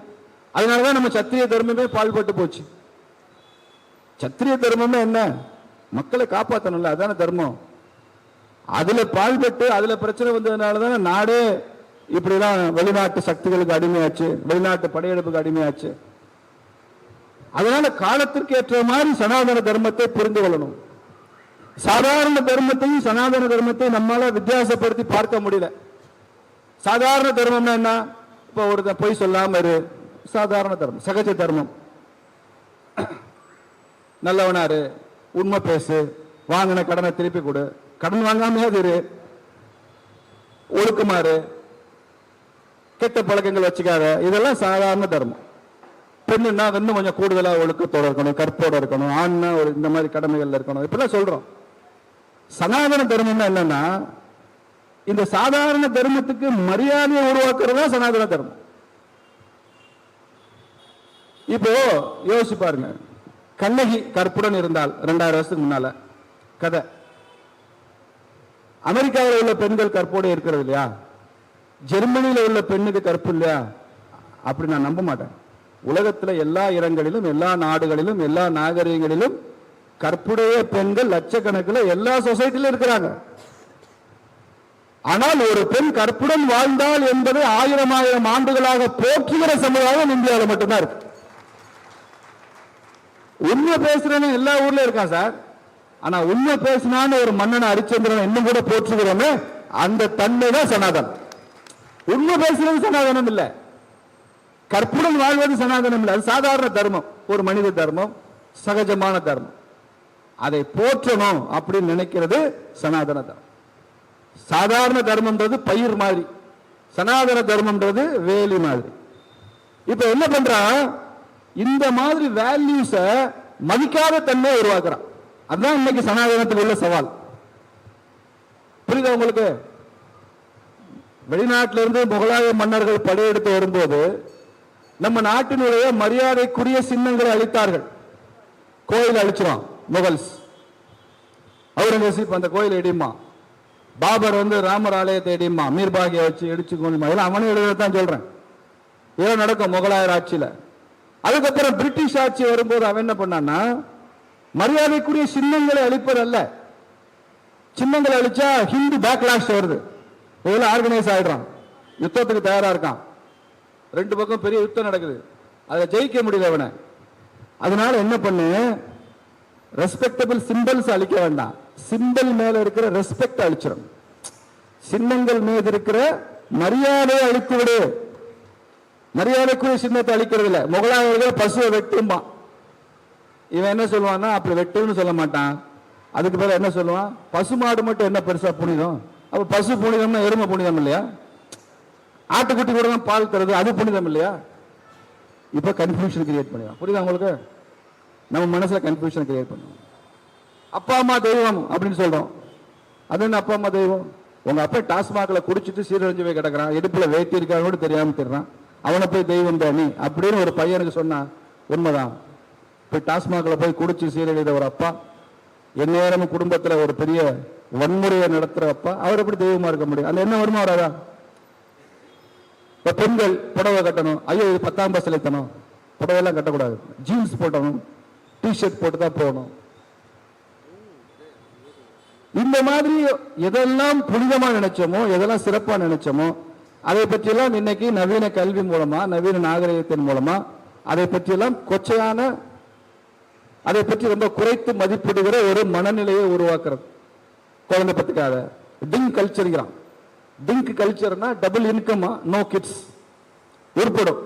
அதனாலதான் நம்ம சத்திரிய தர்மமே பால்பட்டு போச்சு. சத்திரிய தர்மமே என்ன? மக்களை காப்பாற்றணும்ல, அதான தர்மம். அதுல பால்பட்டு அதுல பிரச்சனை வந்ததுனாலதானே நாடே இப்படிலாம் வெளிநாட்டு சக்திகளுக்கு அடிமையாச்சு, வெளிநாட்டு படையெடுப்புக்கு அடிமையாச்சு. அதனால காலத்திற்கு ஏற்ற மாதிரி சனாதன தர்மத்தை புரிந்து கொள்ளணும். சாதாரண தர்மத்தையும் சனாதன தர்மத்தையும் நம்மளால வித்தியாசப்படுத்தி பார்க்க முடியல. சாதாரண தர்மம்னா என்ன? இப்ப ஒரு பொய் சொல்லாம இரு, சாதாரண தர்மம். சகஜ தர்மம், நல்லவனாரு, உண்மை பேசு, வாங்கின கடனை திருப்பி கொடு, கடன் வாங்காமையாவது இரு, ஒழுக்குமாறு, கெட்ட பழக்கங்கள் வச்சுக்காத. இதெல்லாம் சாதாரண தர்மம். பெண்ணுன்னா இன்னும் கொஞ்சம் கூடுதலா ஒழுக்கத்தோட இருக்கணும், கற்போட இருக்கணும், ஆண்னா ஒரு இந்த மாதிரி கடமைகள்ல இருக்கணும், இப்பெல்லாம் சொல்றோம். சனாதன தர்மம்னா என்னன்னா, இந்த சாதாரண தர்மத்துக்கு மரியாதையை உருவாக்குறதா சனாதன தர்மம். இப்போ யோசிச்சு பாருங்க, கண்ணகி கற்புடன் இருந்தால் 2000 வருஷத்துக்கு முன்னால கதை. அமெரிக்காவில் உள்ள பெண்கள் கற்போடு இருக்கிறது இல்லையா? ஜெர்மனியில உள்ள பெண்ணுக்கு கற்பு இல்லையா? அப்படி நான் நம்ப மாட்டேன். உலகத்துல எல்லா இடங்களிலும், எல்லா நாடுகளிலும், எல்லா நாகரிகங்களிலும் கற்புடைய பெண்கள் லட்சக்கணக்கில் எல்லா சொசைட்டிலும் இருக்கிறாங்க. ஆனால் ஒரு பெண் கற்புடன் வாழ்ந்தால் என்பது 1000 ஆண்டுகளாக போற்றுகிற சமுதாயம் இந்தியாவில் மட்டும்தான் இருக்கு. உண்மை பேசுறேன்னு எல்லா ஊர்ல இருக்கான் சார். ஆனா உண்மை பேசினான்னு ஒரு மன்னனை ஹரிச்சந்திரன் இன்னும் கூட போற்றுகிறோமே, அந்த தன்மை தான் சனாதனம். உண்மை பேசுறது சனாதனம் இல்ல, கற்புடன் வாழ்வது சனாதனம் இல்ல. அது சாதாரண தர்மம், ஒரு மனித தர்மம், சகஜமான தர்மம். அதை போற்றணும் அப்படின்னு நினைக்கிறது சனாதன தர்மம். சாதாரண தர்மம்ன்றது பயிர் மாதிரி, சனாதன தர்மம்ன்றது வேலி மாதிரி. இப்ப என்ன பண்றான்? இந்த மாதிரி வேல்யூஸ மதிக்காத தன்மையை உருவாக்குறான். அதுதான் இன்னைக்கு சனாதனத்தில் உள்ள சவால். புரியுதா உங்களுக்கு? வெளிநாட்டிலிருந்து முகலாய மன்னர்கள் படையெடுத்து வரும்போது நம்ம நாட்டினுடைய மரியாதைக்குரிய சின்னங்களை அழித்தார்கள். கோயில் அழிச்சிரும் முகல்ஸ். அவுரங்கசீப் அந்த கோயில் இடிமா, பாபர் ராமர் ஆலயத்தை இடிமா, மீர்பாகியை வச்சு இடிச்சு கொண்டுமா, இதெல்லாம் அவனே எழுதத்தான் சொல்றேன். இதெல்லாம் நடக்கும் முகலாயர் ஆட்சியில. அதுக்கப்புறம் பிரிட்டிஷ் ஆட்சி வரும்போது அவன் என்ன பண்ணான்னா, மரியாதைக்குரிய சின்னங்களை அழிப்பது அல்ல, சின்னங்களை அழிச்சா ஹிந்து பேக்லாஷ் வருது, இதெல்லாம் ஆர்கனைஸ் ஆயிடுறான், யுத்தத்துக்கு தயாரா இருக்கான். ரெண்டு பக்கம் பெரிய யுத்தம் நடக்குது, அதை ஜெயிக்க முடியல அவனை. அதனால என்ன பண்ணு, ரெஸ்பெக்டபிள் சிம்பிள்ஸ் அழிக்க வேண்டாம், சிம்பிள் மேல இருக்கிற ரெஸ்பெக்ட் அழிச்சிடும், சின்னங்கள் மீது இருக்கிற மரியாதையை அழித்து விடு. மரியாதைக்குரிய சின்னத்தை அழிக்கிறது இல்ல. முகலாயர்கள் பசுவை வெட்டுமா, இவன் என்ன சொல்லுவான்னா அப்படி வெட்டுன்னு சொல்ல மாட்டான், அதுக்கு பேர் என்ன சொல்லுவான், பசுமாடு மட்டும் என்ன பெருசா புனிதம், அப்ப பசு புனிதம்னா எருமை புனிதம் இல்லையா, ஆட்டுக்குட்டி கூட தான் பால் தருது, அது புனிதம் இல்லையா? இப்ப கன்ஃபியூஷன் கிரியேட் பண்ணுவான். புரியுதா உங்களுக்கு? நம்ம மனசுல கன்ஃபியூஷன் கிரியேட் பண்ணுவோம். அப்பா அம்மா தெய்வம் அப்படின்னு சொல்றோம். அது என்ன அப்பா அம்மா தெய்வம்? உங்க அப்பா டாஸ்மாக்ல குடிச்சிட்டு சீரழிஞ்சு போய் கிடக்குறான், இடுப்புல வேட்டி இருக்கான்னு கூட தெரியாம தெரிறான், அவனை போய் தெய்வம் தான் நீ அப்படின்னு ஒரு பையனுக்கு சொன்னா உண்மைதான். போய் டாஸ்மாக்ல போய் குடிச்சு சீரழித ஒரு அப்பா, எந்நேரமும் குடும்பத்துல ஒரு பெரிய வன்முறையை நடத்துற அப்பா, அவர் எப்படி தெய்வமா இருக்க முடியும்? அது என்ன வருமா வராதா? பெண்கள் புடவை கட்டணும், ஐயோ இது 10ஆம் பஸ்லைத்தனம், புடவை எல்லாம் கட்டக்கூடாது, ஜீன்ஸ் போட்டணும், டிஷர்ட் போட்டு தான் போகணும். இந்த மாதிரி எதெல்லாம் புனிதமா நினைச்சோமோ, எதெல்லாம் சிறப்பா நினைச்சோமோ, அதை பற்றியெல்லாம் இன்னைக்கு நவீன கல்வி மூலமா, நவீன நாகரிகத்தின் மூலமா அதை பற்றியெல்லாம் கொச்சையான, அதை பற்றி ரொம்ப குறைத்து மதிப்பிடுகிற ஒரு மனநிலையை உருவாக்குறது. குழந்தை பத்துக்காத டிங் கல்ச்சர்ங்கிறான். டிங்க் கல்ச்சர்னா டபுள் இன்கமா, நோ கிட்ஸ். உருப்படும்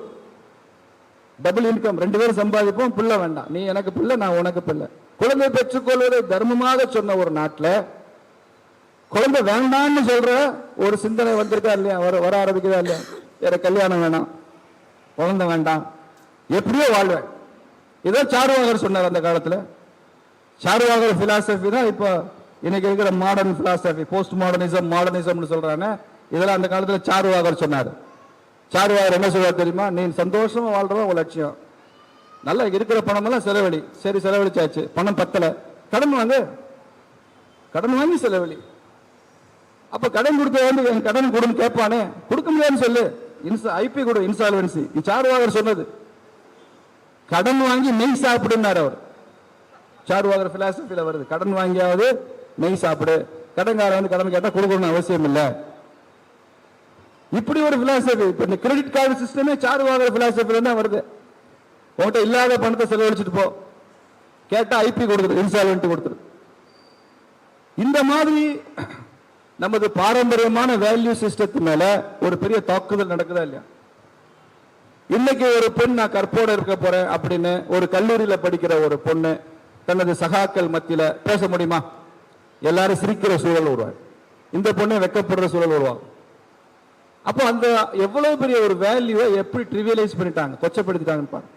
டபுள் இன்கம், 2 பேரும் சம்பாதிப்போம், பிள்ளை வேண்டாம், நீ எனக்கு பிள்ளை நான் உனக்கு பிள்ளை. குழந்தை பெற்றுக்கொள்வதை தர்மமாக சொன்ன ஒரு நாட்டில் குழந்தை வேண்டாம்னு சொல்ற ஒரு சிந்தனை வந்திருக்கா இல்லையா? வர ஆரம்பிக்குதா இல்லையா? வேற கல்யாணம் வேணாம், குழந்தை வேண்டாம், எப்படியோ வாழ்வேன். இதோ சாருவாகர் சொன்னார் அந்த காலத்துல. சாருவாகர் பிலாசபி தான் இப்ப இன்னைக்கு இருக்கிற மாடர்ன் பிலாசபி, போஸ்ட் மாடர்னிசம், மாடர்னிசம்னு சொல்றாங்க. இதெல்லாம் அந்த காலத்துல சாருவாகர் சொன்னார். சாருவாகர் என்ன சொல்றாரு தெரியுமா? நீ சந்தோஷமா வாழ்றவன் ஒரு லட்சியம், நல்லா இருக்கிற பணம் எல்லாம் செலவழி. சரி செலவழிச்சாச்சு, பணம் பத்தல, கடன் வாங்க, கடன் வாங்கி செலவழி. அப்ப கடன் கொடுத்த வந்து என் கடன் கொடுன்னு கேட்பானே, கொடுக்க முடியாதுன்னு சொல்லு, ஐபி கொடு, இன்சால்வன்சி. சாருவாகர் சொன்னது. கடன் வாங்கி நெய் சாப்பிடுனார் அவர். சாருவாகர் பிலாசபில வருது, கடன் வாங்கியாவது நெய் சாப்பிடு, கடன்கார வந்து கடன் கேட்டா கொடுக்கணும்னு அவசியம் இல்லை. இப்படி ஒரு பிலாசபி. இப்ப இந்த கிரெடிட் கார்டு சிஸ்டமே சாருவாகர் பிலாசபில தான் வருது. உங்கள்கிட்ட இல்லாத பணத்தை செலவழிச்சுட்டு போ, கேட்டா ஐபி கொடுத்துரு, இன்சால்வென்ட் கொடுத்துரு. இந்த மாதிரி நமது பாரம்பரியமான வேல்யூ சிஸ்டத்து மேல ஒரு பெரிய தாக்குதல் நடக்குதா இல்லையா? இன்னைக்கு ஒரு பெண் நான் கற்போட இருக்க போறேன் அப்படின்னு ஒரு கல்லூரியில படிக்கிற ஒரு பொண்ணு தனது சகாக்கள் மத்தியில பேச முடியுமா? எல்லாரும் சிரிக்கிற சூழல் உருவாகும், இந்த பொண்ணை வெக்கப்படுற சூழல் உருவாகும். அப்போ அந்த எவ்வளவு பெரிய ஒரு வேல்யூவை எப்படி ட்ரிவியலைஸ் பண்ணிட்டாங்க, கொச்சப்படுத்திட்டாங்கன்னு பாருங்க.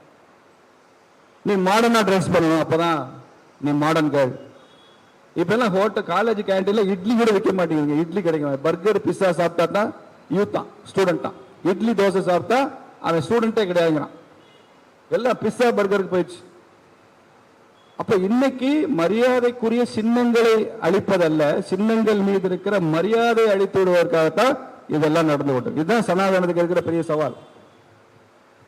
நீ மாடர்னா ட்ரெஸ் பண்ணணும், அப்பதான் நீ மாடர்ன் கேர்ள். இப்ப எல்லாம் ஹோட்டல், காலேஜ் கேண்டீன்ல இட்லி கூட விற்க மாட்டேங்குது, இட்லி கிடைக்கும். பர்கர் பிஸ்ஸா சாப்பிட்டா தான் யூத் தான், ஸ்டூடெண்ட் தான். இட்லி தோசை சாப்பிட்டா அவன் ஸ்டூடெண்டே கிடையாதுங்கிறான். எல்லாம் பிஸ்ஸா பர்கருக்கு போயிடுச்சு. அப்ப இன்னைக்கு மரியாதைக்குரிய சின்னங்களை அழிப்பதல்ல, சின்னங்கள் மீது இருக்கிற மரியாதை அழித்து விடுவதற்காகத்தான் இதெல்லாம் நடந்து கொண்டு. இதுதான் சனாதனத்துக்கு இருக்கிற பெரிய சவால்.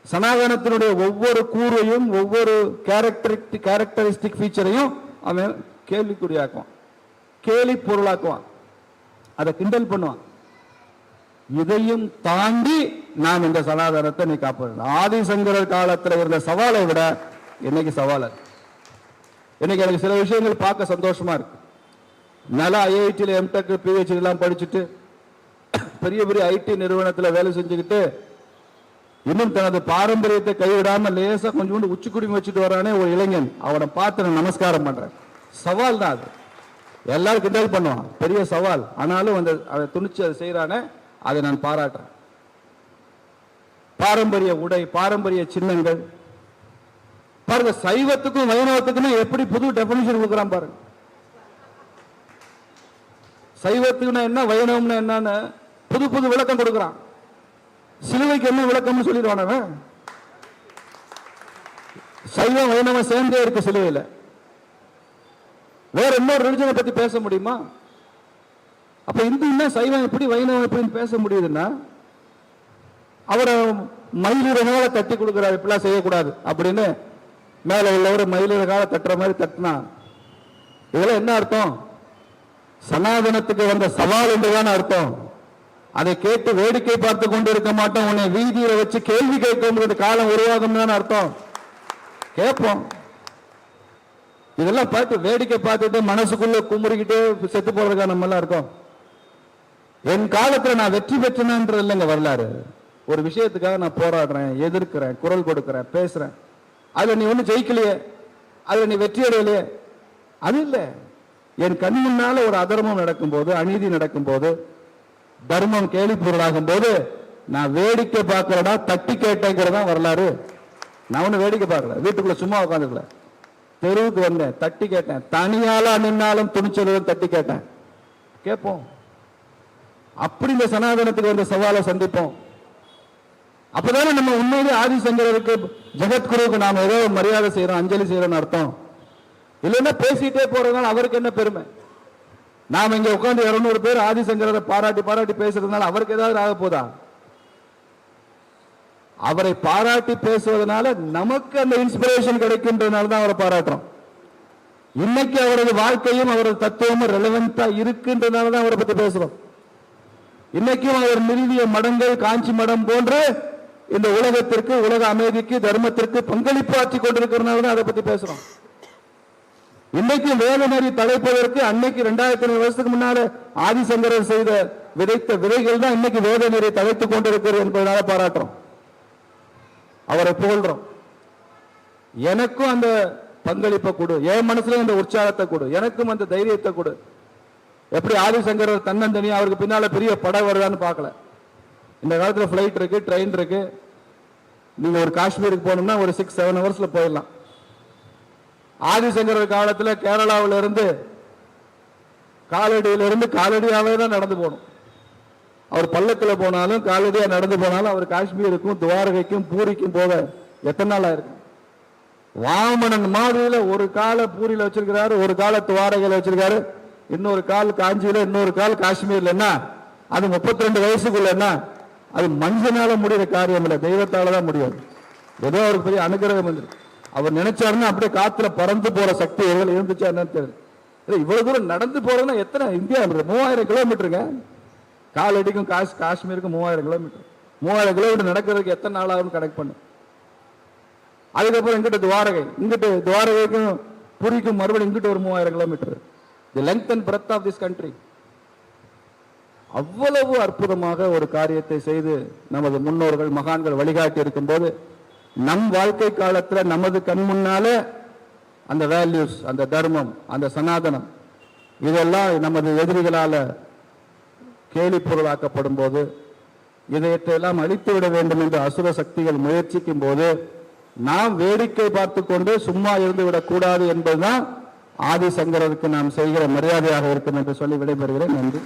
சனாதனத்தினுடைய ஒவ்வொரு கூறையும், ஒவ்வொரு கேரக்டரிஸ்டிக் ஃபீச்சரையும் அவன் கேள்விக்குறியாக்குவான், கேலி பொருளாக்குவான், அதை கிண்டல் பண்ணுவான். இதையும் தாண்டி நாம் இந்த சனாதனத்தை நீ காப்பாற்ற. ஆதிசங்கரர் காலத்தில் இருந்த சவாலை விட இன்னைக்கு சவால். இன்னைக்கு எனக்கு சில விஷயங்கள் பார்க்க சந்தோஷமா இருக்கு. நல்லா ஐஐடியில் எம்டெக் பிஹெச்டி எல்லாம் படிச்சுட்டு பெரிய பெரிய ஐடி நிறுவனத்தில் வேலை செஞ்சுக்கிட்டு இன்னும் தனது பாரம்பரியத்தை கைவிடாம லேசா கொஞ்சோண்டு உச்சிக்குடி வச்சுட்டு வரானே ஒரு இளைஞன், அவனை பார்த்து நான் நமஸ்காரம் பண்றேன். சவால் தான் அது, எல்லாரும் கிண்டல் பண்ணுவான், பெரிய சவால். ஆனாலும் அந்த அதை துணிச்சு அதை செய்யறானே, அதை நான் பாராட்டுறேன். பாரம்பரிய உடை, பாரம்பரிய சின்னங்கள் பாருங்க. சைவத்துக்கும் வைணவத்துக்கும் எப்படி புது டெபினிஷன் கொடுக்குறான் பாருங்க. சைவத்துக்குன்னா என்ன, வைணவம்னா என்னன்னு புது புது விளக்கம் கொடுக்கிறான். சிலுவைக்கு என்ன விளக்கம்னு சொல்லிடுவானவன். சைவம் வைணவம் சேர்ந்தே இருக்கு சிலுவையில். வேற இன்னொரு ரிலிஜனை பத்தி பேச முடியுமா? அப்ப இந்துன்னா சைவம் எப்படி வைணவம் எப்படின்னு பேச முடியுதுன்னா, அவரை மயிலிறகால தட்டி கொடுக்கிறார், இப்படிலாம் செய்யக்கூடாது அப்படின்னு மேல உள்ளவர் மயிலிறகால தட்டுற மாதிரி தட்டினா இதெல்லாம் என்ன அர்த்தம்? சனாதனத்துக்கு வந்த சவால் என்றுதான் அர்த்தம். அதை கேட்டு வேடிக்கை பார்த்து கொண்டு இருக்க மாட்டோம், உன்னை வீதியில வச்சு கேள்வி கேட்க காலம் உருவாகும் தான் அர்த்தம். கேட்போம். இதெல்லாம் பார்த்து வேடிக்கை பார்த்துட்டு மனசுக்குள்ள குமுறிக்கிட்டே செத்து போறதுக்காக நம்ம எல்லாம் இருக்கோம். என் காலத்துல நான் வெற்றி பெற்றேன்ன்றது இல்லைங்க வரலாறு. ஒரு விஷயத்துக்காக நான் போராடுறேன், எதிர்க்கிறேன், குரல் கொடுக்கிறேன், பேசுறேன். அதுல நீ ஒன்னும் ஜெயிக்கலையே, அதுல நீ வெற்றி அடையலையே, அது இல்லை. என் கண் முன்னால ஒரு அதர்மம் நடக்கும் போது, அநீதி நடக்கும் போது, தர்மம் கேலி பொருளாகும் போது நான் வேடிக்கை பார்க்கிறடா, தட்டி கேட்டேங்கிறதா வரலாறு. நான் ஒண்ணு வேடிக்கை பார்க்கல, வீட்டுக்குள்ள சும்மா உட்காந்துக்கல, தெருவுக்கு வந்தேன், தட்டி கேட்டேன். தனியால நின்னாலும் துணிச்சலும் தட்டி கேட்டேன். கேட்போம். அப்படி இந்த சனாதனத்துக்கு வந்த சவாலை சந்திப்போம். அப்பதானே நம்ம உண்மையிலே ஆதிசங்கருக்கு ஜெகத்குருவுக்கு நாம ஏதோ மரியாதை செய்யறோம், அஞ்சலி செய்யறோம்னு அர்த்தம். இல்லைன்னா பேசிட்டே போறதுனால அவருக்கு என்ன பெருமை? நாம இங்க உட்காந்து 200 பேர் ஆதிசங்கரை பாராட்டி பாராட்டி பேசுறதுனால அவருக்கு ஏதாவது ஆக போதா? அவரை பாராட்டி பேசுவதனால நமக்கு அந்த இன்ஸ்பிரேஷன் கிடைக்கின்றனால தான் அவரை பாராட்டுறோம். இன்னைக்கு அவரது வாழ்க்கையும் அவரது தத்துவமும் ரெலவெண்டா இருக்குன்றதுனால தான் அவரை பத்தி பேசுறோம். இன்னைக்கும் அவர் நிறுவிய மடங்கள், காஞ்சி மடம் போன்று இந்த உலகத்திற்கு, உலக அமைதிக்கு, தர்மத்திற்கு பங்களிப்பு ஆற்றி கொண்டிருக்கிறதுனால தான் அதை பத்தி பேசுறோம். இன்னைக்கு வேத நெறி தலைப்பதற்கு அன்னைக்கு 2500 வருஷத்துக்கு முன்னால ஆதிசங்கரர் செய்த விதைத்த விதைகள் தான் இன்னைக்கு வேத நெறி தலைத்துக் கொண்டிருக்கிறது என்பதனால பாராட்டுறோம், அவரை புகழ்றோம். எனக்கும் அந்த பங்களிப்பை கொடு, என் மனசுல இந்த உற்சாகத்தை கொடு, எனக்கும் அந்த தைரியத்தை கொடு. எப்படி ஆதிசங்கரர் தன்னந்தனியா அவருக்கு பின்னால பெரிய படம் வருதான்னு பார்க்கல. இந்த காலத்துல பிளைட் இருக்கு, ட்ரெயின் இருக்கு. நீங்க ஒரு காஷ்மீருக்கு போகணும்னா ஒரு 6-7 ஹவர்ஸ்ல போயிடலாம். ஆதிசங்கரர் காலத்துல கேரளாவில இருந்து காலடியாவே தான் நடந்து போகணும். அவர் பல்லக்கில் போனாலும் காலடியா நடந்து போனாலும் அவர் காஷ்மீருக்கும் துவாரகைக்கும் பூரிக்கும் போக எத்தனை நாள் ஆயிருக்கு? வாமனன் மாதிரியில ஒரு கால பூரியில வச்சிருக்கிறாரு, ஒரு கால துவாரகையில வச்சிருக்காரு, இன்னொரு கால் காஞ்சியில, இன்னொரு கால் காஷ்மீர்ல. என்ன அது 32 வயசுக்குள்ள? என்ன அது மனுஷனால முடிகிற காரியம் இல்லை, தெய்வத்தால தான் முடியும். ஏதோ அவருக்கு பெரிய அனுகிரகம் வந்து அவர் நினைச்சாருன்னா அப்படியே காத்துல பறந்து போற சக்தி இருந்துச்சா என்னன்னு தெரியல. இவ்வளவு தூரம் நடந்து போறதுன்னா எத்தனை? இந்தியா 3000 கிலோமீட்டருங்க. காலடிக்கும் காஷ்மீருக்கும் 3000 கிலோமீட்டர். 3000 கிலோமீட்டர் நடக்கிறதுக்கு எத்தனை நாள் ஆகும் கனெக்ட் பண்ணு. அதுக்கப்புறம் இங்கிட்ட துவாரகை, இங்கிட்டு துவாரகைக்கும் புரிக்கும் மறுபடியும் இங்கிட்ட ஒரு 3000 kilometre. The length and breadth of this country. அவ்வளவு அற்புதமாக ஒரு காரியத்தை செய்து நமது முன்னோர்கள் மகான்கள் வழிகாட்டி இருக்கும் போது நம் வாழ்க்கை காலத்துல நமது கண் முன்னாலே அந்த வேல்யூஸ், அந்த தர்மம், அந்த சனாதனம் இதெல்லாம் நமது எதிரிகளால கேலி பொருளாக்கப்படும் போது, இதையத்தை எல்லாம் அழித்து விட வேண்டும் என்று அசுர சக்திகள் முயற்சிக்கும் போது நாம் வேடிக்கை பார்த்து கொண்டு சும்மா இருந்து விடக்கூடாது என்பதுதான் ஆதிசங்கரருக்கு நாம் செய்கிற மரியாதையாக இருக்கும் என்று சொல்லி விடைபெறுகிறேன். நன்றி.